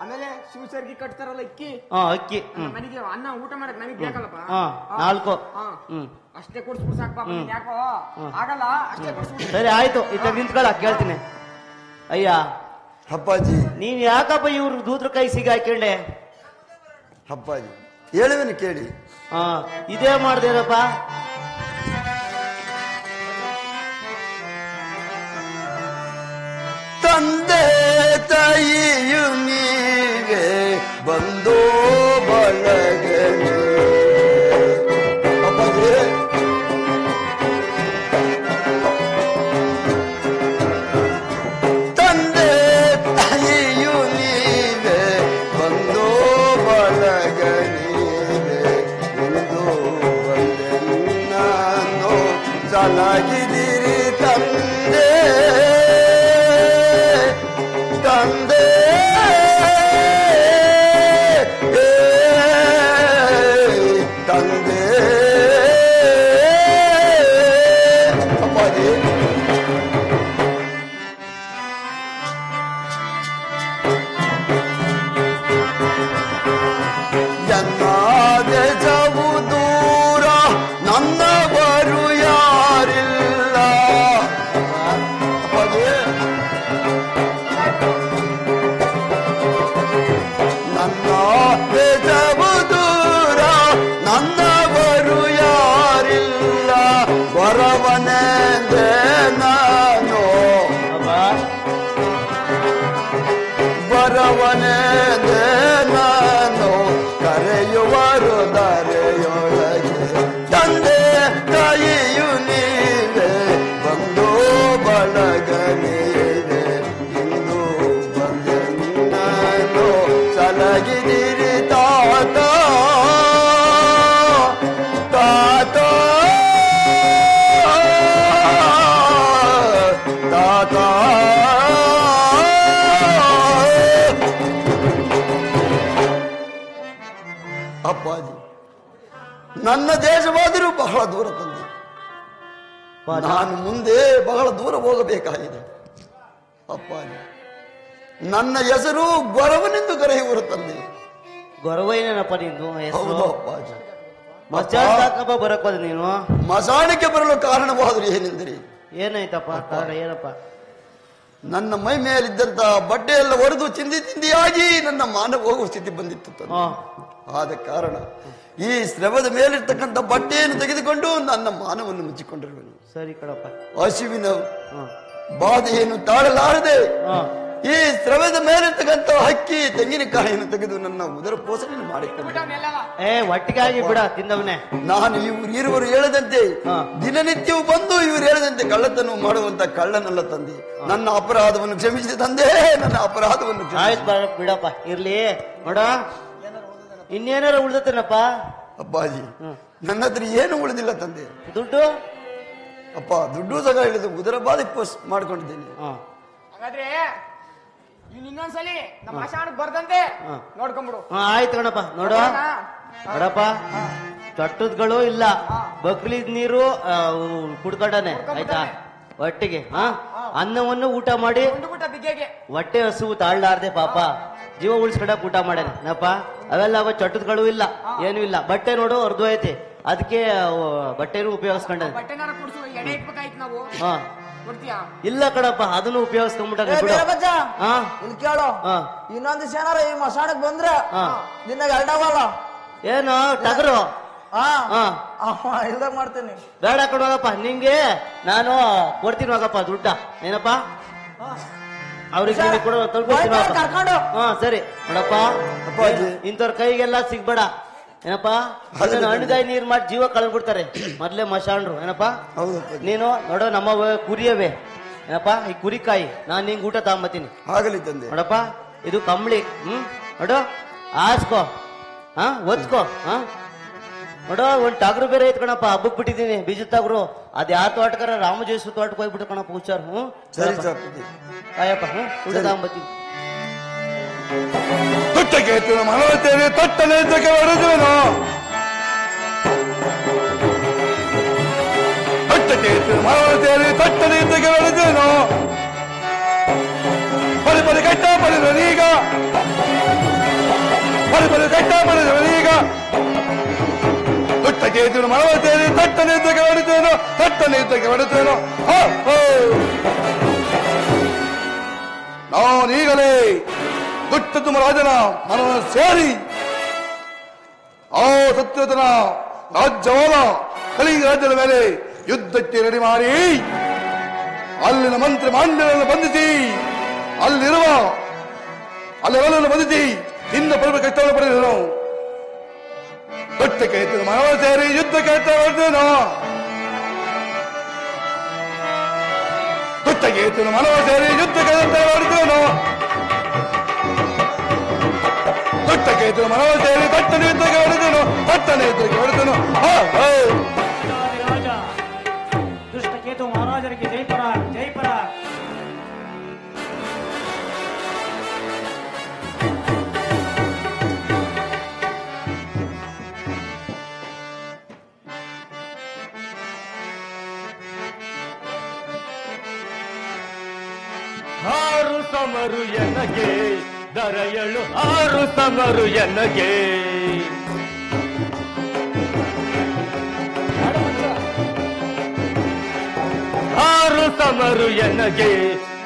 ಆಮೇಲೆ ಶಿವಸರ್ಗಿ ಕಟ್ತಾರಲ್ಲ ಇಕ್ಕಿ. ಹಾ, ಅಕ್ಕಿ. ಮನೆಗೆ ಅನ್ನ ಊಟ ಮಾಡಕ್ ನನಗೆ ಬೇಕಲ್ಲಪ್ಪ. ಹಾ, 4. ಅಷ್ಟೇ ಕೊಡ್ಸ್ಬಿಡ್ ಸಾಕಪ್ಪ. ಯಾಕೋ ಆಗಲ್ಲ, ಅಷ್ಟೇ ಕೊಡ್ಸ್ಬಿಡ್. ಸರಿ ಆಯ್ತು. ಇತ್ತ ನಿಂತ್ಕೊಳ ಕೇಳ್ತೀನಿ. ಅಯ್ಯ ಅಪ್ಪಾಜಿ ನೀನ್ ಯಾಕಪ್ಪ ಇವ್ರ ದೂತ್ರ ಕೈ ಸಿಗಾಕೊಂಡೆ? ಅಪ್ಪಾಜಿ ಹೇಳುವೇನು ಕೇಳಿ. ಹಾ, ಇದೇ ಮಾಡ್ದೇನಪ್ಪ. ತಂದೆ ತಾಯಿಯು ನೀವೇ ಬಂದೋ ಬಳಗನೆ. ಅಪ್ಪಾಜಿ ತಂದೆ ತಾಯಿಯು ನೀವೇ ಬಂದೋ ಬಳಗನೆ. ಒಂದು ಬಂದೆ ನಾನು ಚೆನ್ನಾಗಿದ್ದೀರಿ ತಂದೆ ತಂದೆ ನನ್ನ ದೇಶವಾದರೂ ಬಹಳ ದೂರ ತಂದೆ. ನಾನು ಮುಂದೆ ಬಹಳ ದೂರ ಹೋಗಬೇಕಾಗಿದೆ. ಅಪ್ಪಾಜಿ, ನನ್ನ ಹೆಸರು ಗೊರವನೆಂದು ಕರೆಯುವರು ತಂದೆ. ಗೊರವೈನೇನಪ್ಪ ನಿಂದು ಹೆಸರು? ಹೌದು ಅಪ್ಪಾಜಿ. ಮಚಾಕ ಬರಕ್ ಹೋದ ನೀನು? ಮಸಾಣಕ್ಕೆ ಬರಲು ಕಾರಣವಾದರೂ ಏನೆಂದರೆ, ಏನಾಯ್ತಪ್ಪ ಕಾರಣ? ಏನಪ್ಪ? ನನ್ನ ಮೈ ಮೇಲಿದ್ದಂತ ಬಟ್ಟೆ ಎಲ್ಲ ಒಡೆದು ಚಿಂದಿಯಾಗಿ ನನ್ನ ಮಾನ ಹೋಗುವ ಸ್ಥಿತಿ ಬಂದಿತ್ತು ತಂದೆ. ಆದ ಕಾರಣ ಈ ಸ್ರವದ ಮೇಲಿರ್ತಕ್ಕಂಥ ಬಟ್ಟೆಯನ್ನು ತೆಗೆದುಕೊಂಡು ನನ್ನ ಮಾನವನ್ನು ಮುಚ್ಚಿಕೊಂಡಿರುವೆನು. ಸರಿ ಕಣಪ್ಪ. ಹಸಿವಿನ ಬಾಧೆಯನ್ನು ತಾಳಲಾರದೆ ಈ ಸ್ರವದ ಮೇಲಿರ್ತಕ್ಕಂಥ ಹಕ್ಕಿ ತೆಂಗಿನಕಾಯಿಯನ್ನು ತೆಗೆದು ನನ್ನ ಉದರ ಪೋಷಣೆ ಮಾಡಿಕೊಂಡೆ. ಒಟ್ಟಿಗಾಗಿ ಬಿಡ ತಿಂದವನೇ. ನಾನು ಇವರು ಹೇಳದಂತೆ ದಿನನಿತ್ಯವೂ ಬಂದು ಇವರು ಹೇಳದಂತೆ ಕಳ್ಳತನ ಮಾಡುವಂತ ಕಳ್ಳನಲ್ಲ ತಂದೆ. ನನ್ನ ಅಪರಾಧವನ್ನು ಕ್ಷಮಿಸಿದ ತಂದೆ, ನನ್ನ ಅಪರಾಧವನ್ನು ಆಯ್ತು ಬಿಡಪ್ಪ, ಇರ್ಲಿ. ನೋಡ ಇನ್ನೇನಾರ ಉಳ್ದತ್ತೇನಪ್ಪ? ಅಪ್ಪಾಜಿ, ನನ್ನ ಹತ್ರ ಏನು ಉಳಿದಿಲ್ಲ ತಂದೆ. ದುಡ್ಡು? ಅಪ್ಪ, ದುಡ್ಡು ಸಹ ಹೇಳಿದ ಉದರ ಬಾಧೆ ಪೋಸ್ಟ್ ಮಾಡ್ಕೊಂಡಿದ್ದೇನೆ. ಹಾಗಾದ್ರೆ ಇನ್ನೊಂದ್ಸಲಿ ನಮ್ಮ ಆಶಾಣಕ್ ಬರ್ದಂತೆ ನೋಡ್ಕೊಂಡ್ಬಿಡು. ಆಯ್ತು ಕಣಪ್ಪ. ನೋಡಪ್ಪ, ಚಟ್ಟುದ್ಗಳು ಇಲ್ಲ, ಬಕ್ಲೀದ್ ನೀರು ಕುಡ್ಕೊಂಡನೆ ಆಯ್ತಾ ಒಟ್ಟಿಗೆ. ಅನ್ನವನ್ನು ಊಟ ಮಾಡಿ ಹೊಟ್ಟೆ ಹಸುವು ತಾಳ್ಲಾರ್ದೆ ಪಾಪ ಜೀವ ಉಳಿಸ್ಕೊಂಡಾಗ ಊಟ ಮಾಡ್ಯಾನಪ್ಪ. ಅವೆಲ್ಲ ಚಟ್ಟುದ್ಗಳು ಇಲ್ಲ, ಏನು ಇಲ್ಲ. ಬಟ್ಟೆ ನೋಡು ಅರ್ಧ ಐತಿ, ಅದಕ್ಕೆ ಬಟ್ಟೆನೂ ಉಪಯೋಗಿಸ್ಕೊಂಡ. ಇಲ್ಲ ಕಣಪ್ಪ, ಅದನ್ನು ಉಪಯೋಗಿಸ್ಕೊಂಡ್ಬಿಟ್ಟ. ಇಲ್ಲಿ ಕೇಳು, ಇನ್ನೊಂದ್ ದಿವಸ ಏನಾರ ಈ ಮಸಾಣಕ್ ಬಂದ್ರ ನಿನ್ನಾಗ ಎರಡವಲ್ಲ ಏನು ಟಗರು ಇಲ್ದಾಗ ಮಾಡ್ತೀನಿ. ಬೇಡ ಕಣೋಗಪ್ಪ, ನಿಂಗೆ ನಾನು ಕೊಡ್ತೀನಿ ಹೋಗಪ್ಪ ದುಡ್ಡ. ಏನಪ್ಪ ಅವ್ರಿಗೆ ಕೂಡ ಕರ್ಕೊಂಡು. ಸರಿ ನೋಡಪ್ಪ, ಇಂಥವ್ರ ಕೈಗೆಲ್ಲ ಸಿಗ್ಬೇಡ. ಏನಪ್ಪಾ ಹಣ್ಣುಗಾಯಿ ನೀರ್ ಮಾಡಿ ಜೀವ ಕಳ್ಬಿಡ್ತಾರೆ ಮೊದ್ಲೇ ಮಶಾಣ್ರು. ಏನಪ್ಪಾ ನೀನು ನೋಡೋ ನಮ್ಮ ಕುರಿಯವೇ ಏನಪ್ಪಾ, ಈ ಕುರಿಕಾಯಿ ನಾನ್ ನಿಂಗೆ ಊಟ ತಗೊಂಬತ್ತೀನಿ. ಆಗಲಿ ತಂದೆ. ನೋಡಪ್ಪ, ಇದು ಕಂಬಳಿ. ನೋಡು, ಆಸ್ಕೋ, ಒತ್ಕೋ. ನೋಡೋ, ಒಂದ್ ಟಗರು ಬೇರೆ ಐತ್ ಕಣಪ್ಪ, ಹಬ್ಬಕ್ ಬಿಟ್ಟಿದ್ದೀನಿ ಬೀಜ ಟಗರು. ಅದ್ ಯಾವ ತೋಟಕಾರ ರಾಮಜೇಶ್ವರ ತೋಟಕ್ಕೆ ಹೋಗ್ಬಿಟ್ಟು ಕಣಪ್ಪ, ಹುಷಾರ್. ಆಯಪ್ಪ, ಊಟ ತಗೊಂಬತ್ತೀನಿ. ತುಟ್ಟಕ್ಕೆ ಮನವತ್ತೇನೆ ತೊಟ್ಟನೆ ಇದ್ದಕ್ಕೆ ಹೊಡೆದೇನು, ತೊಟ್ಟಕ್ಕೆ ಮನವತ್ತೇನೆ ತೊಟ್ಟನೆ ಇದ್ದಕ್ಕೆ ಹೊಡೆದೇನು, ಪರಿ ಕಟ್ಟ ಪಡೆದವನೀಗ, ಪರಿ ಕಟ್ಟ ಪಡೆದವನೀಗ, ತುಟ್ಟಕ್ಕೆ ಮನವತ್ತೇನೆ ತೊಟ್ಟನೆ ಇದ್ದಕ್ಕೆ ಹೊಡೆದೇನು, ತೊಟ್ಟನೆ ಇದ್ದಕ್ಕೆ ಹೊಡೆದೇನು. ನಾನೀಗಲೇ ದುಷ್ಟ ರಾಜನ ಮನವನ್ನು ಸೇರಿ ಆ ಸತ್ಯತನ ರಾಜ್ಯವಾದ ಕಲಿಂಗ ರಾಜ್ಯದ ಮೇಲೆ ಯುದ್ಧಕ್ಕೆ ರೆಡಿ ಮಾಡಿ ಅಲ್ಲಿನ ಮಂತ್ರಿ ಮಾಂಡ್ಯಗಳನ್ನು ಬಂಧಿಸಿ ಅಲ್ಲೆಲ್ಲವನ್ನು ಬಂಧಿಸಿ ನಿನ್ನ ಪರ್ವ ಕಷ್ಟವನ್ನು ಪಡೆದನು. ದುಷ್ಟಕ್ಕೆ ಮನವನ್ನು ಸೇರಿ ಯುದ್ಧಕ್ಕೆ ಹೊರಟೇನು, ದುಷ್ಟಕ್ಕೆ ಮನವನ್ನು ಸೇರಿ ಯುದ್ಧಕ್ಕೆ ಹೊರಟೇನು, ತೊಟ್ಟಕ್ಕೆ ಮನವನ್ನು ಸೇರಿ ತಟ್ಟನೆ ಯುದ್ಧಕ್ಕೆ ಹೊಡೆದನು, ತಟ್ಟನೆ ಯುದ್ಧಕ್ಕೆ ಹೊಡೆದನು. ದುಷ್ಟಕೇತು ಮಹಾರಾಜರಿಗೆ ಜೈಪರ ಜೈಪರ. ಆರು ಸಮರು ಎನಗೆ ದರಯಳು, ಆರು ಸಮರು ಎನಗೆ, ಆರು ಸಮರು ಎನಗೆ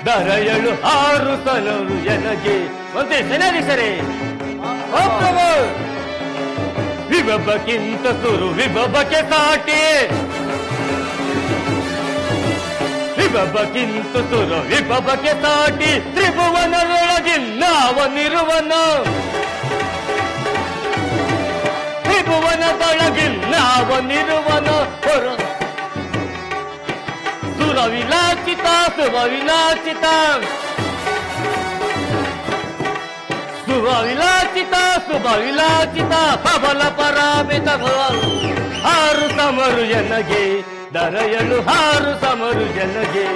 ದರಯಳು, ಆರು ಸಮರು ಎನಗೆ. ಒಂದೇ ಸೇನಾಧೀಶರೇ, ವಿಭವಕ್ಕಿಂತ ಸುರು ವಿಭವಕ್ಕೆ ಸಾಟಿ, ವಿಭವಕ್ಕಿಂತ ಸುರು ವಿಭವಕ್ಕೆ ಸಾಟಿ, ತ್ರಿಭುವನದೊಳಗಿನ್ನವನಿರುವನು, ತ್ರಿಭುವನದೊಳಗಿನ್ನವನಿರುವನು. ಸುರ ವಿಲಾಚಿತ ಸುರ ವಿಲಾಚಿತ, ಶುಭ ವಿಲಾಚಿತ ಶುಭ ವಿಲಾಚಿತ, ಪ್ರಬಲ ಪರಾಮಿತ. ಆರು ಸಮರು ಎನಗೆ ದರಯಳು, ಆರು ಸಮರು ಎನಗೆ.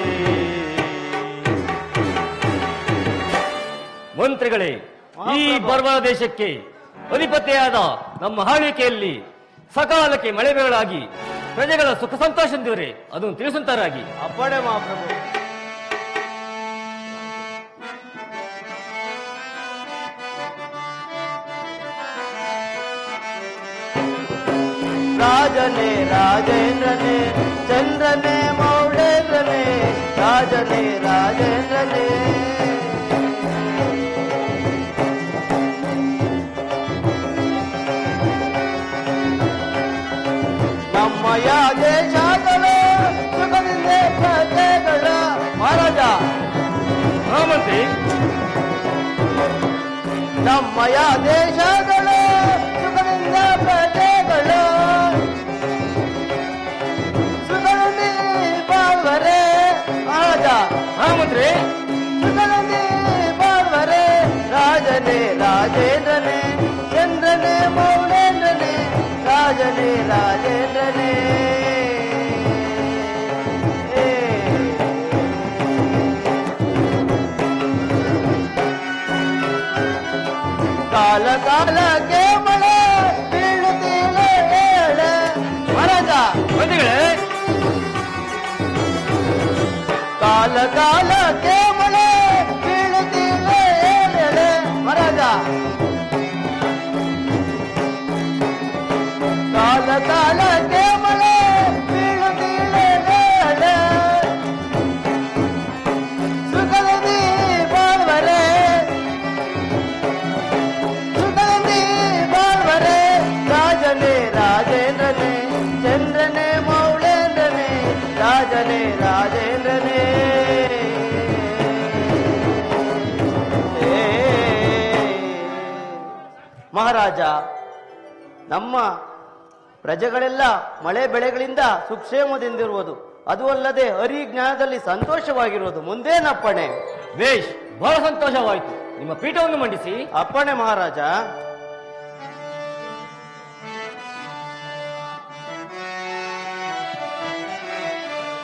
ಮಂತ್ರಿಗಳೇ, ಈ ಬರ್ವ ದೇಶಕ್ಕೆ ಅಧಿಪತಿಯಾದ ನಮ್ಮ ಆಳ್ವಿಕೆಯಲ್ಲಿ ಸಕಾಲಕ್ಕೆ ಮಳೆ ಬೆಳಗಾಗಿ ಪ್ರಜೆಗಳ ಸುಖ ಸಂತೋಷದಿಂದವರೇ ಅದನ್ನು ತಿಳಿಸುತ್ತಾರಾಗಿ. ಅಪ್ಪಣೆ ಮಹಾಪ್ರಭು. ರಾಜನೇ ರಾಜೇಂದ್ರನೇ ಚಂದ್ರನೇ ಮೌಳೇಂದ್ರನೇ ರಾಜನೇ ರಾಜೇಂದ್ರನೇ ನಮ್ಮಯ ದೇಶಗಳ ಸುಖದಿಂದ ಪ್ರಜೆಗಳ ಮಹಾರಾಜ ಮಂತ್ರಿ, ನಮ್ಮಯ ದೇಶಗಳ ಸುಖದಿಂದ ಪ್ರಜೆಗಳ ಸುಖದಲ್ಲಿ ಬಾಳ್ವರೆ ಮಹಾರಾಜ ಮಂತ್ರಿ, ಸುಖದಲ್ಲಿ ಬಾಳ್ವರೆ ರಾಜನೇ ರಾಜೇಂದ್ರನೇ ಚಂದ್ರನೇ ಮೌಳೇಂದ್ರನೇ ರಾಜನೇ ರಾಜೇಂದ್ರನೇ ಕಾಲ ಕಾಲಕ್ಕೆ ಮಳೆ ಬೀಳುತ್ತೀಳೆ ಹೇಳೆ ಮಹಾರಾಜ ಮಂತ್ರಿಗಳೇ, ಕಾಲ ಕಾಲಕ್ಕೆ ಮಳೆ ಬೀಳುತ್ತೀಳೆ ಹೇಳೆ ಮಹಾರಾಜ ಕಾಲ ಕಾಲಕ್ಕೆ ಮಳೆ ಬೀಳುತ್ತೀಳೆ ಹೇಳೆ ಸುಖದಲ್ಲಿ ಬಾಳ್ವರೆ ಸುಖದಲ್ಲಿ ಬಾಳ್ವರೆ ರಾಜನೇ ರಾಜೇಂದ್ರನೇ ಚಂದ್ರನೇ ಮೌಳೇಂದ್ರನೇ ರಾಜನೇ ರಾಜೇಂದ್ರನೇ ಮಹಾರಾಜ, ನಮ್ಮ ಪ್ರಜೆಗಳೆಲ್ಲ ಮಳೆ ಬೆಳೆಗಳಿಂದ ಸುಕ್ಷೇಮದಿಂದಿರುವುದು, ಅದು ಅಲ್ಲದೆ ಹರಿಜ್ಞಾನದಲ್ಲಿ ಸಂತೋಷವಾಗಿರುವುದು. ಮುಂದೇನಪ್ಪಣೆ? ವೇಶ್, ಬಹಳ ಸಂತೋಷವಾಯಿತು. ನಿಮ್ಮ ಪೀಠವನ್ನು ಮಂಡಿಸಿ. ಅಪ್ಪಣೆ ಮಹಾರಾಜ.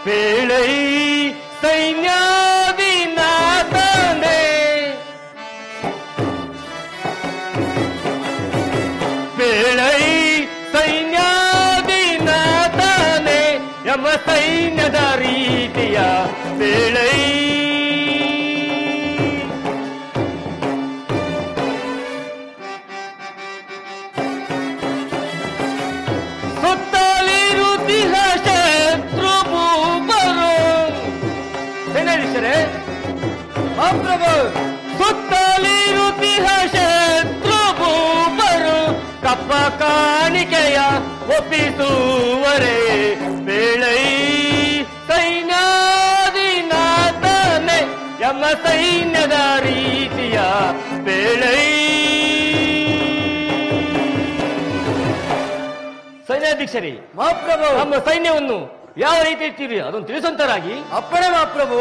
ಪೇಳೈ ಸೈನ್ಯಾದಿನಾಥನೇ ಪೇಳೈ ಸೈನ್ಯಾದಿನಾಥನೇ ಯಮ ಸೈನ್ಯದ ರೀತಿಯ ಪೇಳೈ ಸುತ್ತಲಿರುತ್ತಿಹ ಶತ್ರು ಭೂಪರು ಸೇನಾಧೀಶರೇ, ಮಹಾಪ್ರಭು, ಸುತ್ತಲಿರುತ್ತಿಹ ಶತ್ರು ಭೂಪರು ಕಪ್ಪ ಕಾಣಿಕೆಯ ಒಪ್ಪಿಸುವರೆ ಬೇಳೈ ಸೈನ್ಯಾದಿನಾಥನೆ ಯಮ ಸೈನ್ಯದ ರೀತಿಯ ಬೇಳೈ. ಸೈನ್ಯಾಧೀಶರೇ, ಮಹಾಪ್ರಭು, ನಮ್ಮ ಸೈನ್ಯವನ್ನು ಯಾವ ರೀತಿ ಇಟ್ಟಿರಿ ಅದನ್ನು ತಿಳಿಸುವಂತರಾಗಿ. ಅಪ್ಪಣೆ ಮಹಾಪ್ರಭು.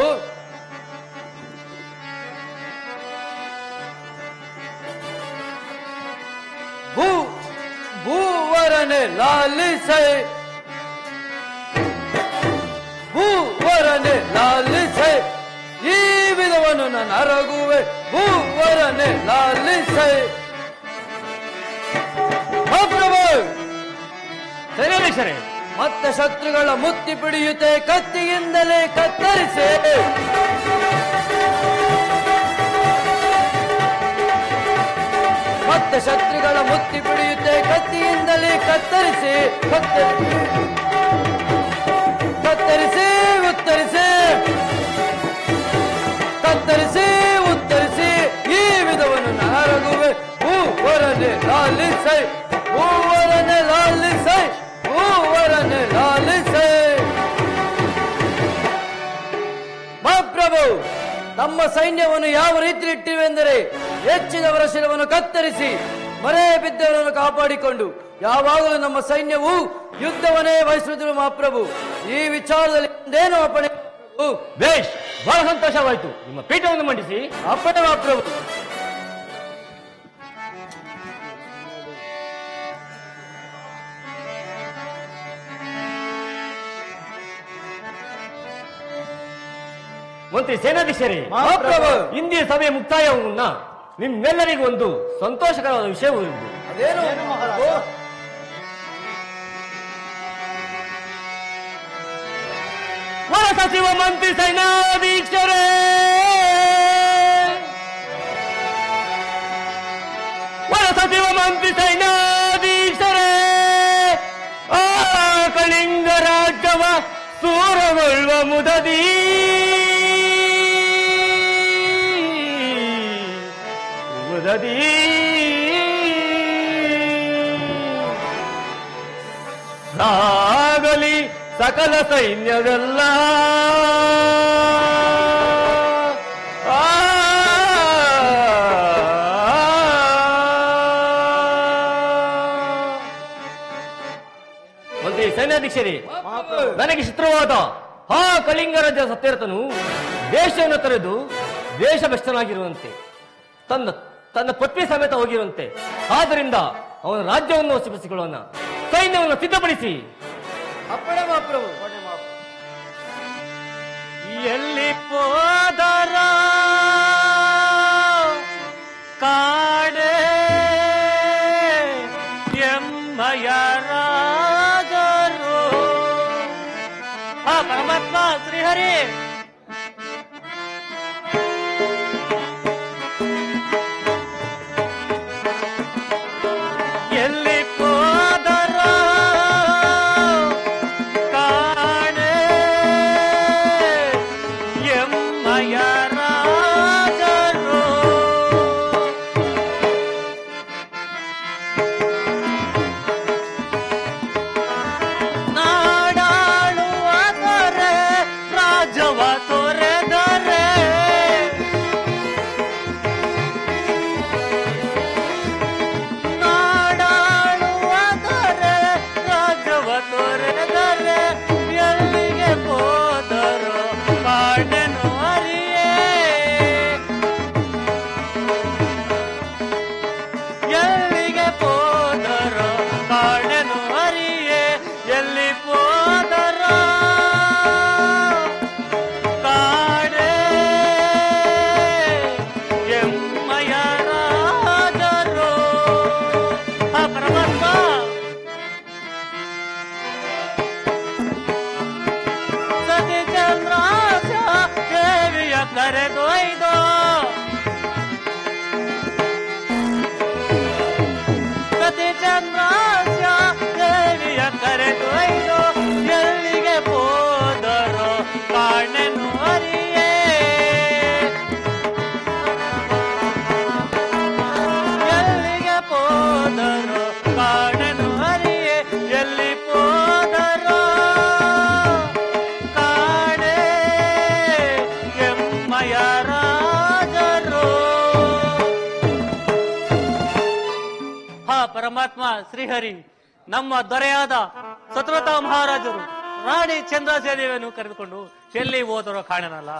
ಭೂವರನೆ ಲಾಲಿಸೈ ಭೂವರನೆ ಲಾಲಿಸೈ ಈ ವಿಧವನ್ನು ನಾನು ಅರಗುವೆ. ಭೂವರನೆ ಲಾಲಿಸೈ ಮಹಾಪ್ರಭು. ಸೈನ್ಯಾಧೀಶರೇ, ಮತ್ತೆ ಶತ್ರುಗಳ ಮುತ್ತಿ piಡಿಯುತ್ತೆ ಕತ್ತಿಯಿಂದಲೇ ಕತ್ತರಿಸಿ. ಮತ್ತೆ ಶತ್ರುಗಳ ಮುತ್ತಿ piಡಿಯುತ್ತೆ ಕತ್ತಿಯಿಂದಲೇ ಕತ್ತರಿಸಿ. ಕತ್ತರಿಸಿ ಉತ್ತರಿಸಿ ಕತ್ತರಿಸಿ ಉತ್ತರಿಸಿ ಈ ವಿಧವನ್ನು ನಾರಗುವೆ. ಹೂವರನೆ ಲಾಲಿಸೈ ಹೂವರನೆ ಲಾಲಿಸೈ ಹೂವರನೆ ಲಾಲಿಸೈ. ಮಹಾಪ್ರಭು, ನಮ್ಮ ಸೈನ್ಯವನ್ನು ಯಾವ ರೀತಿ ಇಟ್ಟಿವೆಂದರೆ ಹೆಚ್ಚಿನವರ ಶಿರವನ್ನು ಕತ್ತರಿಸಿ ಮರೆ ಬಿದ್ದವರನ್ನು ಕಾಪಾಡಿಕೊಂಡು ಯಾವಾಗಲೂ ನಮ್ಮ ಸೈನ್ಯವು ಯುದ್ಧವನ್ನೇ ವಹಿಸುತ್ತಿರುವ ಮಹಾಪ್ರಭು. ಈ ವಿಚಾರದಲ್ಲಿ ಒಂದೇನು ಅಪ್ಪಣೆ? ಬೇಷ್, ಬಹಳ ಸಂತೋಷವಾಯಿತು. ನಿಮ್ಮ ಪೀಠವನ್ನು ಮಂಡಿಸಿ. ಅಪ್ಪಣೆ ಮಹಾಪ್ರಭು. ಮಂತ್ರಿ ಸೇನಾಧೀಶರೇ, ಮಹಾಪ್ರಭು, ಇಂದಿನ ಸಭೆ ಮುಕ್ತಾಯವು ಮುನ್ನ ನಿಮ್ಮೆಲ್ಲರಿಗೂ ಒಂದು ಸಂತೋಷಕರವಾದ ವಿಷಯವು ಇರುವುದು. ಅದೇನು ಮಹಾರಾಜ? ವರ ಸಚಿವ ಮಂತ್ರಿ ಸೈನ್ಯಾಧೀಕ್ಷರೇ, ವರ ಸಚಿವ ಮಂತ್ರಿ ಸೈನ್ಯಾಧೀಕ್ಷರೇ, ಆ ಕಳಿಂಗ ರಾಜ್ಯವ ಸೂರಗೊಳ್ಳುವ ಮುದದಿ ಸಾಗಲಿ ಸಕಲ ಸೈನ್ಯವೆಲ್ಲ, ಮಂತ್ರಿ ಸೈನ್ಯಾಧೀಕ್ಷರೇ, ನನಗೆ ಚಿತ್ರವಾದ ಆ ಕಳಿಂಗ ರಾಜ್ಯ ಸತ್ಯರಥನು ದೇಶವನ್ನು ತೊರೆದು ದೇಶಭ್ರಷ್ಟನಾಗಿರುವಂತೆ, ತನ್ನ ಪತ್ನಿ ಸಮೇತ ಹೋಗಿರುವಂತೆ. ಆದ್ದರಿಂದ ಅವನ ರಾಜ್ಯವನ್ನು ವಶಪಡಿಸಿಕೊಳ್ಳೋಣ, ಸೈನ್ಯವನ್ನು ಸಿದ್ಧಪಡಿಸಿ. ಅಪ್ಪಣೆ ಮಹಾಪ್ರಭು. ಎಲ್ಲಿ ಹೋದರ ಕಾಡೆ ಎಮ್ಮಯ ರಾಜರು. ಪರಮಾತ್ಮ ಶ್ರೀಹರಿ, ಎಲ್ಲಿ ಹೋದರ ಕಾಣೆ ಎಮ್ಮಯ ರಾಜರು. ನಾಡಾಳುವ ದೊರೆ ರಾಜವ ತೊರೆದರೆ, ನಾಡಾಳುವ ದೊರೆ ರಾಜವ ತೊರೆದರೆ, ಎಲ್ಲಿಗೆ ಹೋದರು ಕಾಣೆನು ಅರಿಯೇ, ಎಲ್ಲಿಗೆ ಹೋದರು ಕಾಣೆನು ಅರಿಯೇ, ಎಲ್ಲಿ ಹೋದರು ಕಾಣೆ ಎಮ್ಮಯ ರಾಜರು. ಆ ಪರಮಾತ್ಮ, ಸತಿ ಚಂದ್ರಾಸ ದೇವಿಯ ಕರೆದೊಯ್ದು, ಸತಿ ಚಂದ್ರಾಸ ದೇವಿಯ ಕರೆದೊಯ್ದು, ಎಲ್ಲಿಗೆ ಹೋದರು ಕಾಣೆನು ಅರಿಯೇ, ಎಲ್ಲಿಗೆ ಹೋದರು ಕಾಣೆನು ಅರಿಯೇ, ಎಲ್ಲಿ ಹೋದರು ಕಾಣೆ ಎಮ್ಮಯ ರಾಜರು. ಹಾ ಪರಮಾತ್ಮ ಶ್ರೀಹರಿ, ನಮ್ಮ ದೊರೆಯಾದ ಸತ್ವತ ಮಹಾರಾಜರು ರಾಣಿ ಚಂದ್ರಾದೇವಿಯನ್ನು ಕರೆದುಕೊಂಡು ಎಲ್ಲಿ ಹೋದರೋ ಕಾಣನಲ್ಲ.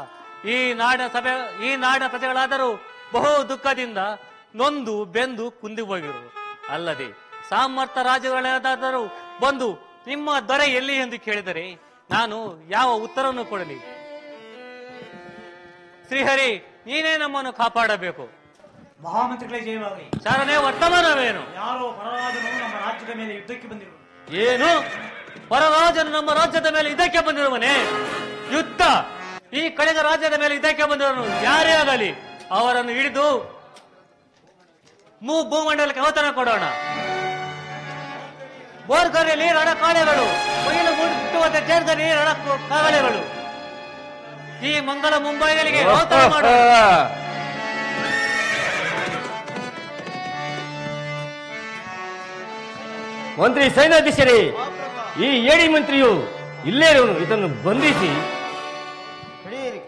ಈ ನಾಡಿನ ಪ್ರಜೆಗಳಾದರೂ ಬಹು ದುಃಖದಿಂದ ನೊಂದು ಬೆಂದು ಕುಂದಿ ಹೋಗಿರು. ಅಲ್ಲದೆ ಸಾಮರ್ಥ ರಾಜ್ಯಗಳಾದರೂ ಬಂದು ನಿಮ್ಮ ದೊರೆ ಎಲ್ಲಿ ಎಂದು ಕೇಳಿದರೆ ನಾನು ಯಾವ ಉತ್ತರವನ್ನು ಕೊಡಲಿ? ಶ್ರೀಹರಿ, ನೀನೇ ನಮ್ಮನ್ನು ಕಾಪಾಡಬೇಕು. ಮಹಾಮಂತ್ರಿಗಳೇ ಜಯವಾಗಲಿ. ಚಾರನೇ ವರ್ತಮಾನವೇನು? ಯಾರೋ ಪರರಾಜನು ನಮ್ಮ ರಾಜ್ಯದ ಮೇಲೆ ಯುದ್ಧಕ್ಕೆ ಬಂದಿರುವುದು. ಏನು? ಪರರಾಜನು ನಮ್ಮ ರಾಜ್ಯದ ಮೇಲೆ ಇದಕ್ಕೆ ಬಂದಿರುವನೇ? ಯುದ್ಧ? ಈ ಕಳೆದ ರಾಜ್ಯದ ಮೇಲೆ ಇದಕ್ಕೆ ಬಂದಿರುವನು ಯಾರೇ ಆಗಲಿ ಅವರನ್ನು ಹಿಡಿದು ಭೂಮಂಡಲಕ್ಕೆ ಔತಣ ಕೊಡೋಣ. ಬೋರ್ಗರಿಯಲ್ಲಿ ರಣಕಾಳೆಗಳು, ಕೊಯ್ಲು ಮುಟ್ಟುವಂತೆ ಚೇರ್ದಲ್ಲಿ ರಣಕಾಳೆಗಳು, ಈ ಮಂಗಲ ಮುಂಬೈಗಳಿಗೆ ಔತಣ ಮಾಡೋಣ. ಮಂತ್ರಿ ಸೈನ್ಯಾಧೀಶರೇ, ಈ ಏಡಿ ಮಂತ್ರಿಯು ಇಲ್ಲೇ ಇರುವನು, ಇದನ್ನು ಬಂಧಿಸಿ.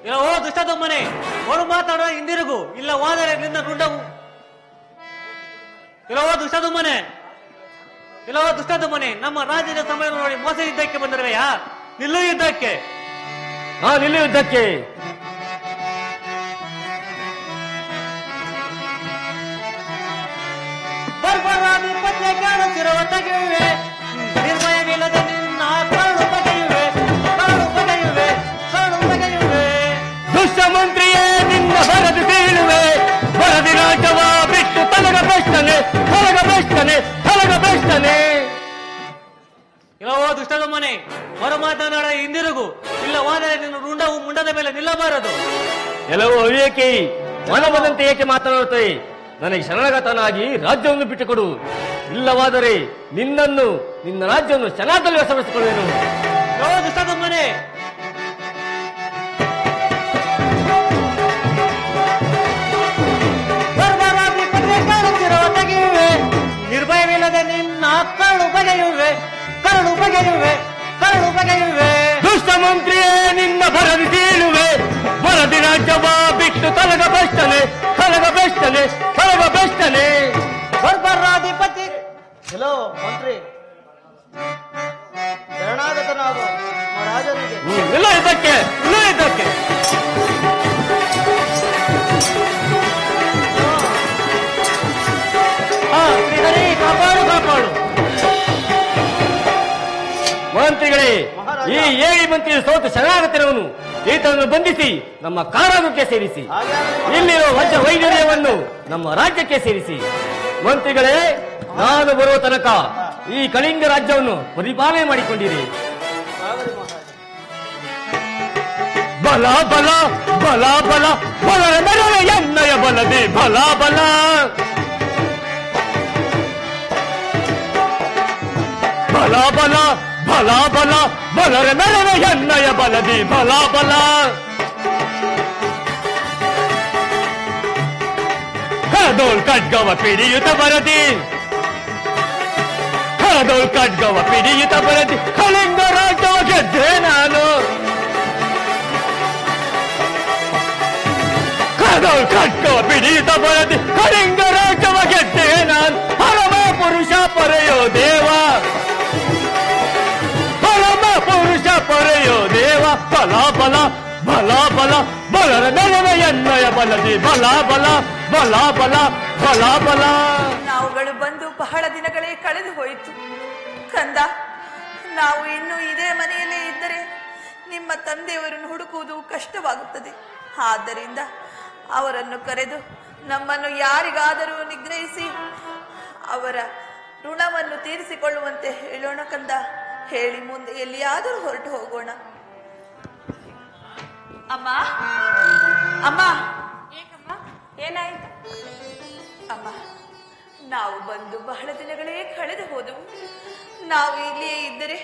ಇಲ್ಲ ಓ ದುಷ್ಟದಮ್ಮನೆ, ಅವರು ಮಾತಾಡೋ ಹಿಂದಿರುಗು, ಇಲ್ಲ ಹೋದರೆ ನಿನ್ನ ರುಂಡವು. ಇಲ್ಲ ಓ ದುಷ್ಟದಮ್ಮನೆ, ಇಲ್ಲ ಓ ದುಷ್ಟದಮ್ಮನೆ, ನಮ್ಮ ರಾಜ್ಯದ ಸಮಯ ನೋಡಿ ಮೋಸ ಯುದ್ಧಕ್ಕೆ ಬಂದಿರುವೆಯಾ? ನಿಲ್ಲು ಯುದ್ಧಕ್ಕೆ. ಹಾ, ನಿಲ್ಲು ಯುದ್ಧಕ್ಕೆ. ಕಾಣುತ್ತಿರುವೆ ನಿರ್ಭಯವಿಲ್ಲದೆ ನಿನ್ನ ಕಾಣು ಬಗೆಯುವೆ, ಕಾಣು ಬಗೆಯುವೆ, ಕಾಣು ಬಗೆಯುವೆ. ದುಷ್ಟ ಮಂತ್ರಿಯೇ ನಿನ್ನ ಬರದು ಬೀಳುವೆ, ಬರದಿ ರಾಜವ ಬಿಟ್ಟು ತಲಗ ಬೆಷ್ಟನೆ, ತಲಗ ಬೆಷ್ಟನೆ, ತಲಗ ಬೆಷ್ಟನೆ. ಇಲ್ಲವೋ ದುಷ್ಟದಮ್ಮ ತಮ್ಮನೆ ಹೊರ ಮಾತನಾಡ ಹಿಂದಿರುಗು, ಇಲ್ಲವಾದರೆ ನಿನ್ನ ರುಂಡವು ಮುಂಡದ ಮೇಲೆ ನಿಲ್ಲಬಾರದು. ಕೆಲವು ಅವಿವೇಕಿ ಮನಬಂದಂತೆ ಏಕೆ ಮಾತನಾಡುತ್ತವೆ? ನನಗೆ ಶರಣಾಗತನಾಗಿ ರಾಜ್ಯವನ್ನು ಬಿಟ್ಟುಕೊಡು, ಇಲ್ಲವಾದರೆ ನಿನ್ನನ್ನು ನಿನ್ನ ರಾಜ್ಯವನ್ನು ಶರಣಾದಲ್ಲಿ ವಶಪಡಿಸಿಕೊಳ್ಳುವೆನು. ದುಷ್ಟ ತಮ್ಮನೆ, ನಿರ್ಭಯವಿಲ್ಲದೆ ನಿನ್ನ ಕರಳು ಬಗೆಯುವೆ, ಕರಳು ಬಗೆಯುವೆ, ಕರಳು ಬಗೆಯುವೆ. ದುಷ್ಟ ಮಂತ್ರಿಯೇ ನಿನ್ನ ಭರದಿ ತೇಳುವೆ, ಭರದಿ ರಾಜ್ಯವ ಬಿಟ್ಟು ಕಲಗ ಬೆಷ್ಟನೆ, ಕಲಗ ಬೆಷ್ಟನೆ, ಕಲಗ ಬೆಷ್ಟನೆ. ಬರ್ಬರಾಧಿಪತಿ. ಹಲೋ ಮಂತ್ರಿ, ಶರಣಾಗತನಾಗು ರಾಜನಿಗೆ. ಇಲ್ಲ ಇದಕ್ಕೆ, ಇಲ್ಲ ಇದಕ್ಕೆ. ಶ್ರೀಹರಿ ಕಾಪಾಡು, ಕಾಪಾಡು. ಮಂತ್ರಿಗಳೇ, ಈ ಏಳಿ ಮಂತ್ರಿ ಸೋತು ಶರಣಾಗತಿರುವನು, ಈತನನ್ನು ಬಂಧಿಸಿ ನಮ್ಮ ಕಾರಾಗೃಹಕ್ಕೆ ಸೇರಿಸಿ, ಇಲ್ಲಿರುವ ವಜ್ರ ವೈದ್ಯವನ್ನು ನಮ್ಮ ರಾಜ್ಯಕ್ಕೆ ಸೇರಿಸಿ. ಮಂತ್ರಿಗಳೇ, ನಾನು ಬರುವ ತನಕ ಈ ಕಳಿಂಗ ರಾಜ್ಯವನ್ನು ಪರಿಪಾಲನೆ ಮಾಡಿಕೊಂಡಿರಿ. ಬಲ ಬಲ ಬಲ ಬಲ ಬಲರ ನಡುವೆ ಎನ್ನಯ ಬಲದೆ ಬಲ ಬಲ. ಬಲ ಬಲ ಬಲ ಬಲ ಬಲರ ನಡುವೆ ಎನ್ನಯ ಬಲದೆ ಬಲ ಬಲ. ಹರದೋಳ್ ಖಡ್ಗವ ಪಿಡಿಯುತ ಬರದಿ, ಹರದೋಳ್ ಖಡ್ಗವ ಪಿಡಿಯುತ ಬರದಿ, ಕಳಿಂಗ ರಾಜ್ಯವ ಗೆದ್ದೆ ನಾನು. ಹರದೋಳ್ ಖಡ್ಗವ ಪಿಡಿಯುತ ಬರದಿ, ಕಳಿಂಗ ರಾಜ್ಯವ ಗೆದ್ದೆ ನಾನು. ಪರಮ ಪುರುಷ ಪರೆಯೋ ದೇವ, ಪರಮ ಪುರುಷ ಪರೆಯೋ ದೇವ. ಬಲ ಬಲ ಬಲ ಬಲ ಬಲರ ನಡುವೆ ಎನ್ನಯ ಬಲದಿ ಬಲ ಬಲ ಬಲ ಬಲ ಬಲ ಬಲ. ನಾವುಗಳು ಬಂದು ಬಹಳ ದಿನಗಳೇ ಕಳೆದು ಹೋಯಿತು ಕಂದ. ನಾವು ಇನ್ನು ಇದೇ ಮನೆಯಲ್ಲೇ ಇದ್ದರೆ ನಿಮ್ಮ ತಂದೆಯವರನ್ನು ಹುಡುಕುವುದು ಕಷ್ಟವಾಗುತ್ತದೆ. ಆದ್ದರಿಂದ ಅವರನ್ನು ಕರೆದು ನಮ್ಮನ್ನು ಯಾರಿಗಾದರೂ ನಿಗ್ರಹಿಸಿ ಅವರ ಋಣವನ್ನು ತೀರಿಸಿಕೊಳ್ಳುವಂತೆ ಹೇಳೋಣ ಕಂದ. ಹೇಳಿ ಮುಂದೆ ಎಲ್ಲಿಯಾದರೂ ಹೊರಟು ಹೋಗೋಣ. ಅಮ್ಮ, ಅಮ್ಮ, ಏನಾಯ್ತು ಅಮ್ಮ, ನಾವು ಬಂದು ಬಹಳ ದಿನಗಳೇ ಕಳೆದು ಹೋದವು. ನಾವು ಇಲ್ಲಿಯೇ ಇದ್ದರೆ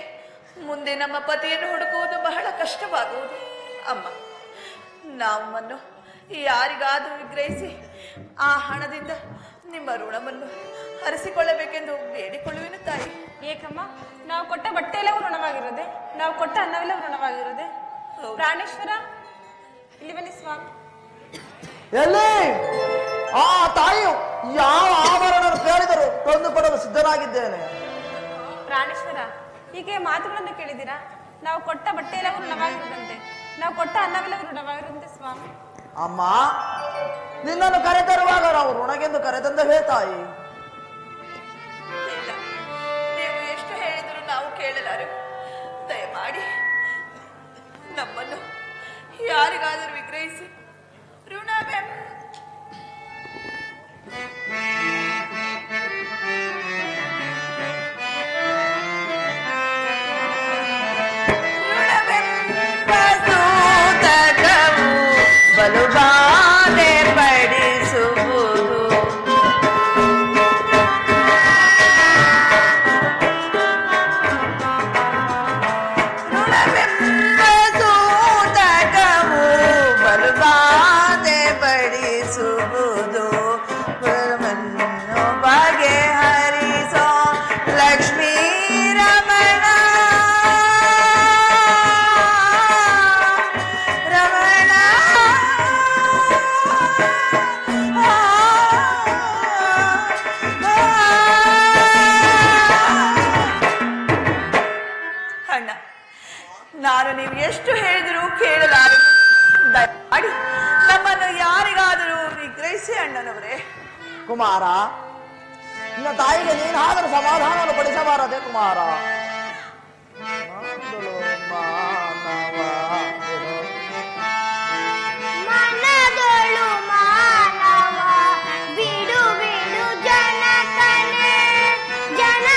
ಮುಂದೆ ನಮ್ಮ ಪತಿಯನ್ನು ಹುಡುಕುವುದು ಬಹಳ ಕಷ್ಟವಾಗುವುದು. ಅಮ್ಮ, ನಮ್ಮನ್ನು ಯಾರಿಗಾದರೂ ವಿಗ್ರಹಿಸಿ ಆ ಹಣದಿಂದ ನಿಮ್ಮ ಋಣವನ್ನು ಹರಿಸಿಕೊಳ್ಳಬೇಕೆಂದು ಬೇಡಿಕೊಳ್ಳುವೆನು ತಾಯಿ. ಏಕಮ್ಮ, ನಾವು ಕೊಟ್ಟ ಬಟ್ಟೆ ಎಲ್ಲವೂ ಋಣವಾಗಿರೋದೆ, ನಾವು ಕೊಟ್ಟ ಅನ್ನವೆಲ್ಲವೂ ಋಣವಾಗಿರೋದೆ. ಪ್ರಾಣೇಶ್ವರ, ಇಲ್ಲಿ ಬನ್ನಿ ಸ್ವಾಮಿ. ಎಲ್ಲಿ ಆ ತಾಯಿಯು ಯಾವ ಆಭರಣ ಕೇಳಿದರು ತಂದು ಕೊಡಲು ಸಿದ್ಧನಾಗಿದ್ದೇನೆ. ಪ್ರಾಣೇಶ್ವರ, ಹೀಗೆ ಮಾತುಗಳನ್ನು ಕೇಳಿದ್ದೀರಾ? ನಾವು ಕೊಟ್ಟ ಬಟ್ಟೆ ಎಲ್ಲವೂ ಋಣವಾಗಿರುದಂತೆ, ನಾವು ಕೊಟ್ಟ ಅನ್ನವೆಲ್ಲವೂ ಋಣವಾಗಿರುವಂತೆ ಸ್ವಾಮಿ. ಅಮ್ಮ, ನಿನ್ನನ್ನು ಕರೆತರುವಾಗ ನಾವು ಋಣಗೆಂದು ಕರೆತಂದವೇ ತಾಯಿ. ಇಲ್ಲ, ನೀವು ಎಷ್ಟು ಹೇಳಿದರೂ ನಾವು ಕೇಳಲಾರೆ. ದಯಮಾಡಿ ನಮ್ಮನ್ನು ಯಾರಿಗಾದರೂ ವಿಗ್ರಹಿಸಿ ಋಣವೇ ಬಲುಬಾದೆ ಪಡಿಸುವುದು. ಋಣವೆಂಬ ಸೂತಕವು ಬಲುಬಾದೆ ಪಡಿಸುವುದು. ಪರಮನ್ನು ಬಗೆಹರಿಸೋ ಲಕ್ಷ್ಮೀ ರಮಣ ರಮಣ. ಅಣ್ಣ, ನಾನು ನೀವು ಎಷ್ಟು ಹೇಳಿದರೂ ಕೇಳಲಾರೆ. ದಯಮಾಡಿ ನಮ್ಮನ್ನು ಯಾರಿಗಾದರೂ ವಿಗ್ರಹಿಸಿ ಅಣ್ಣನವರೇ. ಕುಮಾರ, ನಿನ್ನ ತಾಯಿಗೆ ನೀನಾದರೂ ಸಮಾಧಾನವನ್ನು ಪಡಿಸಬಾರದೆ ಕುಮಾರ. ಮನದೊಳು ಮಾನವ ಬಿಡು ಬಿಡು ಜನಕನೇ ಜನ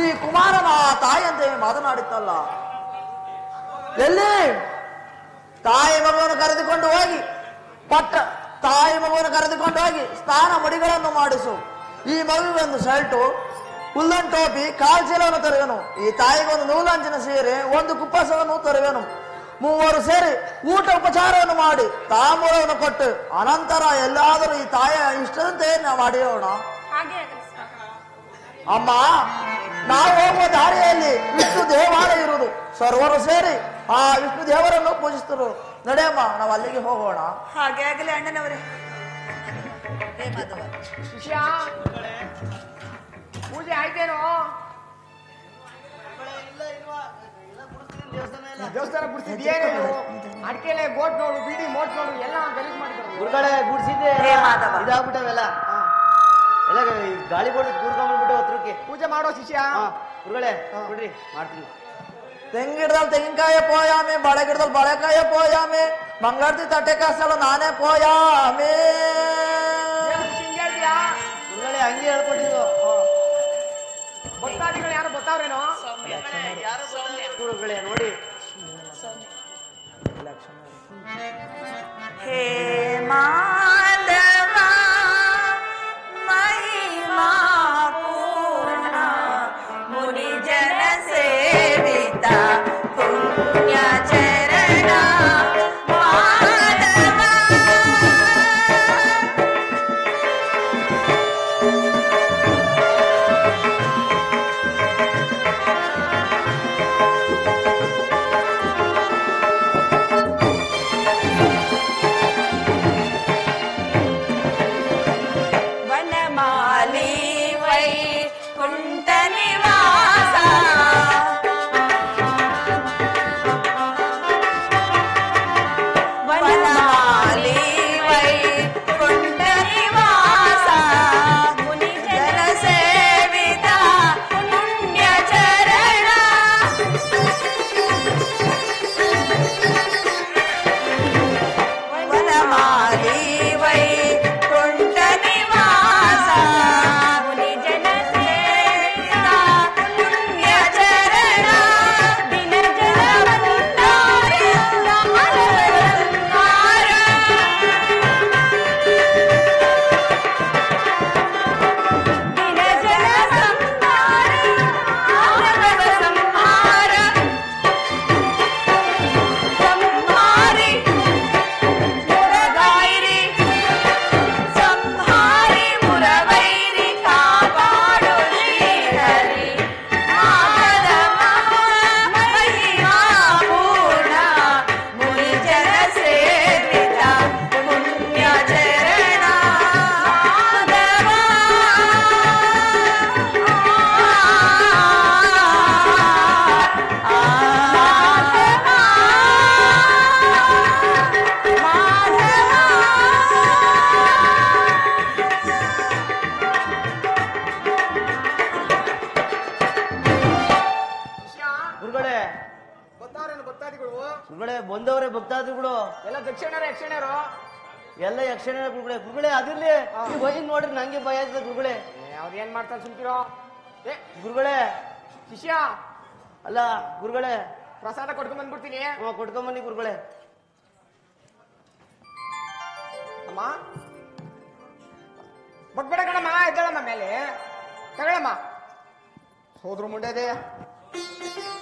ಈ ಕುಮಾರನ ತಾಯಿಯಂತೆ ಮಾತನಾಡಿತ್ತಲ್ಲ, ಎಲ್ಲಿ ತಾಯಿ ಮಗುವನ್ನು ಕರೆದುಕೊಂಡು ಹೋಗಿ ತಾಯಿ ಮಗುವನ್ನು ಕರೆದುಕೊಂಡು ಹೋಗಿ ಸ್ನಾನ ಮಡಿಗಳನ್ನು ಮಾಡಿಸು. ಈ ಮಗುವಿಗೊಂದು ಶರ್ಟು, ಹುಲ್ಲನ್ ಟೋಪಿ, ಕಾಲ್ಚೀಲವನ್ನು ತರುವೆನು. ಈ ತಾಯಿಗೊಂದು ನೂಲಂಚಿನ ಸೀರೆ, ಒಂದು ಕುಪ್ಪಸವನ್ನು ತರುವೆನು. ಮೂವರು ಸೇರಿ ಊಟ ಉಪಚಾರವನ್ನು ಮಾಡಿ ತಾಂಬೂಲವನ್ನು ಕೊಟ್ಟು ಅನಂತರ ಎಲ್ಲಾದರೂ ಈ ತಾಯಿಯ ಇಷ್ಟದಂತೆ ನಾವು ಮಾಡಿರೋಣ. ಅಮ್ಮ, ನಾವು ಹೋಗುವ ದಾರಿಯಲ್ಲಿ ವಿಷ್ಣು ದೇವಾಲಯ ಇರುವುದು. ಸರ್ವರು ಸೇರಿ ಆ ವಿಷ್ಣು ದೇವರನ್ನು ಪೂಜಿಸ್ತರು. ನಡೆಯಮ್ಮ, ನಾವು ಅಲ್ಲಿಗೆ ಹೋಗೋಣ. ಹಾಗೆ ಆಗಲಿ ಅಣ್ಣನವರೇ. ಶಿಷ್ಯ, ಪೂಜೆ ಆಯ್ತೇನೋ? ದೇವಸ್ಥಾನ ಗುಡಿಸಿದ್ಯೇನು? ಅಡಿಕೆಲೆ ಗೋಟ್ ನೋಡು, ಬೀಡಿ ಮೋಟ್ ನೋಡು, ಎಲ್ಲ ಗಲೀಜ್ ಮಾಡಿದ್ರು. ಗುರುಗಳೇ ಗುಡಿಸಿದ್ದೆ ಇದಾಗ್ಬಿಟ್ಟವೆಲ್ಲ ಎಲ್ಲ ಗಾಳಿ ಬೋರ್ಡ್ ಕೂರ್ಕೊಂಡ್ಬಿಟ್ಟು ಹತ್ರಕ್ಕೆ ಪೂಜೆ ಮಾಡೋ ಶಿಷ್ಯ. ಗುರುಗಳೇ ಬಿಡ್ರಿ, ಮಾಡ್ತೀನಿ. ತೆಂಗಿಡದಲ್ಲಿ ತೆಂಗಿನಕಾಯ ಪೋಯಾಮೆ, ಬಾಳೆ ಗಿಡದಲ್ಲಿ ಬಾಳೆಕಾಯ ಪೋಯಾಮೆ, ಮಂಗಾರ್ತಿ ತಟ್ಟೆ ಕಾಸಲ್ಲ ನಾನೇ ಪೋಯಾಮೆ. ಗುರುಗಳೇ ಹಂಗೆ ಹೇಳ್ಕೊಟ್ಟಿದ್ದು. ಭಕ್ತಾದಿಗಳು ಯಾರು ಗೊತ್ತಾವ್ರೇನೋ? ಗುರುಗಳೇ ನೋಡಿ. ಹೇ ಮಾಧವ ಮಹಿಮಾ ಪೂರ್ಣ ಮುನಿ ಜನ ಸೇವಿತ ಪುಣ್ಯ ಚರಣ ಮಾಧವ. ಬಂದವರೇ ಭಕ್ತಾದಿಗಳು ಎಲ್ಲ ದಕ್ಷಿಣರು ಯಕ್ಷಿಣರು ಎಲ್ಲ ಯಕ್ಷಿಣ ಗುರುಗಳೇ. ಗುರುಗಳೇ ಅದಿರ್ಲಿ, ಈ ವಯಸ್ಸಿನ ನೋಡ್ರಿ ನಂಗೆ ಭಯ ಆಯ್ತದೆ ಗುರುಗಳೇ. ಅವ್ರು ಏನ್ ಮಾಡ್ತಾರೆ ಸುಮ್ಕಿರೋ. ಏ ಗುರುಗಳೇ, ಶಿಷ್ಯ ಅಲ್ಲ ಗುರುಗಳೇ, ಪ್ರಸಾದ ಕೊಡ್ಕೊಂಡ್ ಬಂದ್ಬಿಡ್ತೀನಿ. ಕೊಡ್ಕೊಂಬನ್ನಿ ಗುರುಗಳೇ. ಅಮ್ಮ ಬಗ್ಬೇಡ ಕಣಮ್ಮ, ಎದ್ದಳಮ್ಮ ಮೇಲೆ ತಗೊಳಮ್ಮ. ಹೋದ್ರು ಮುಂಡೆದೆ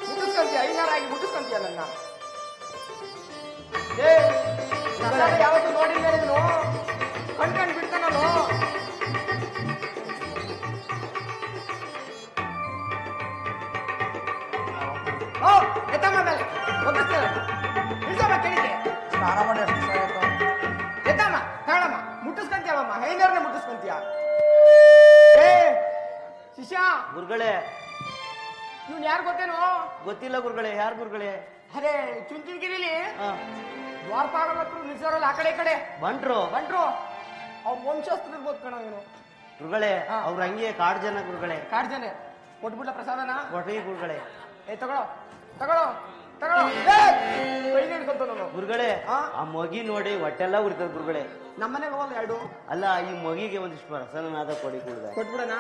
ಮುಟ್ಟಿಸ್ಕೊಂತೀಯ, ಐನಾರಾಗಿ ಮುಟ್ಟಿಸ್ಕೊಂತೀಯ ನನ್ನ. ಏ ಯಾವತ್ತು ನೋಡಿಲ್ಲ ನೀನು, ಕಣ್ಕಂಡು ಬಿಡ್ತಾನಲ್ಲೋ. ಓ ಎತ್ತಮ್ಮ ಮೇಲೆ ಮುಟ್ಟಿಸ್ತೇನೆ, ಇಳಿಸಮ್ಮ ಕೆಳಗೆ. ಸ್ನಾನ ಮಾಡಿ ಎಷ್ಟು ದಿವಸ ಆಯ್ತು? ಎತ್ತಮ್ಮ ತಗೊಳಮ್ಮ, ಮುಟ್ಟಿಸ್ಕೊಂತೀಯಮ್ಮ, ಐನಾರನ್ನೇ ಮುಟ್ಟಿಸ್ಕೊಂತೀಯ. ಏ ಶಿಷ್ಯ ಗುರುಗಳೇ, ಇವ್ನು ಯಾರು ಗೊತ್ತೇನೋ? ಗೊತ್ತಿಲ್ಲ ಗುರುಗಳೇ. ಯಾರು ಗುರುಗಳೇ? ಅದೇ ಚುಂಚನಗಿರಿಲಿ ದ್ವಾರಪಾಲರ ಹತ್ರ ನಿಲ್ಸೋರಲ್ಲ, ಆ ಕಡೆ ಈ ಕಡೆ ಬಂಟ್ರು ಅವ್ರ ವಂಶಸ್ತ್ರ ಇರ್ಬೋದು ಕಣ ಇವನು. ಗುರುಗಳೇ, ಅವ್ರ ಹಂಗೆ ಕಾಡ್ ಜನ ಗುರುಗಳೇ. ಕಾಡ್ಜನೆ ಕೊಟ್ಬಿಡ್ಲ ಪ್ರಸಾದನ? ಕೊಟ್ಟಿ ಗುರುಗಳೇ. ಏ ತಗೊಳ್ಳೋ ತಗೊಳ್ಳೋ ತಗೊಳ್ಳೋ. ಕೈ ಹಿಡ್ಕೊಂತ ನಾನು ಗುರುಗಳೇ. ಆ ಮಗಿ ನೋಡಿ ಹೊಟ್ಟೆಲ್ಲ ಉರಿತದ ಗುರುಗಳೇ. ನಮ್ಮನೆಗೆ ಹೋಗಲ್ಲ ಎರಡು. ಅಲ್ಲ, ಈ ಮಗಿಗೆ ಒಂದಿಷ್ಟು ಪ್ರಸನ್ನನಾದ ಕೊಡಿ ಗುರುಗಳೇ. ಕೊಟ್ಬಿಡಣ.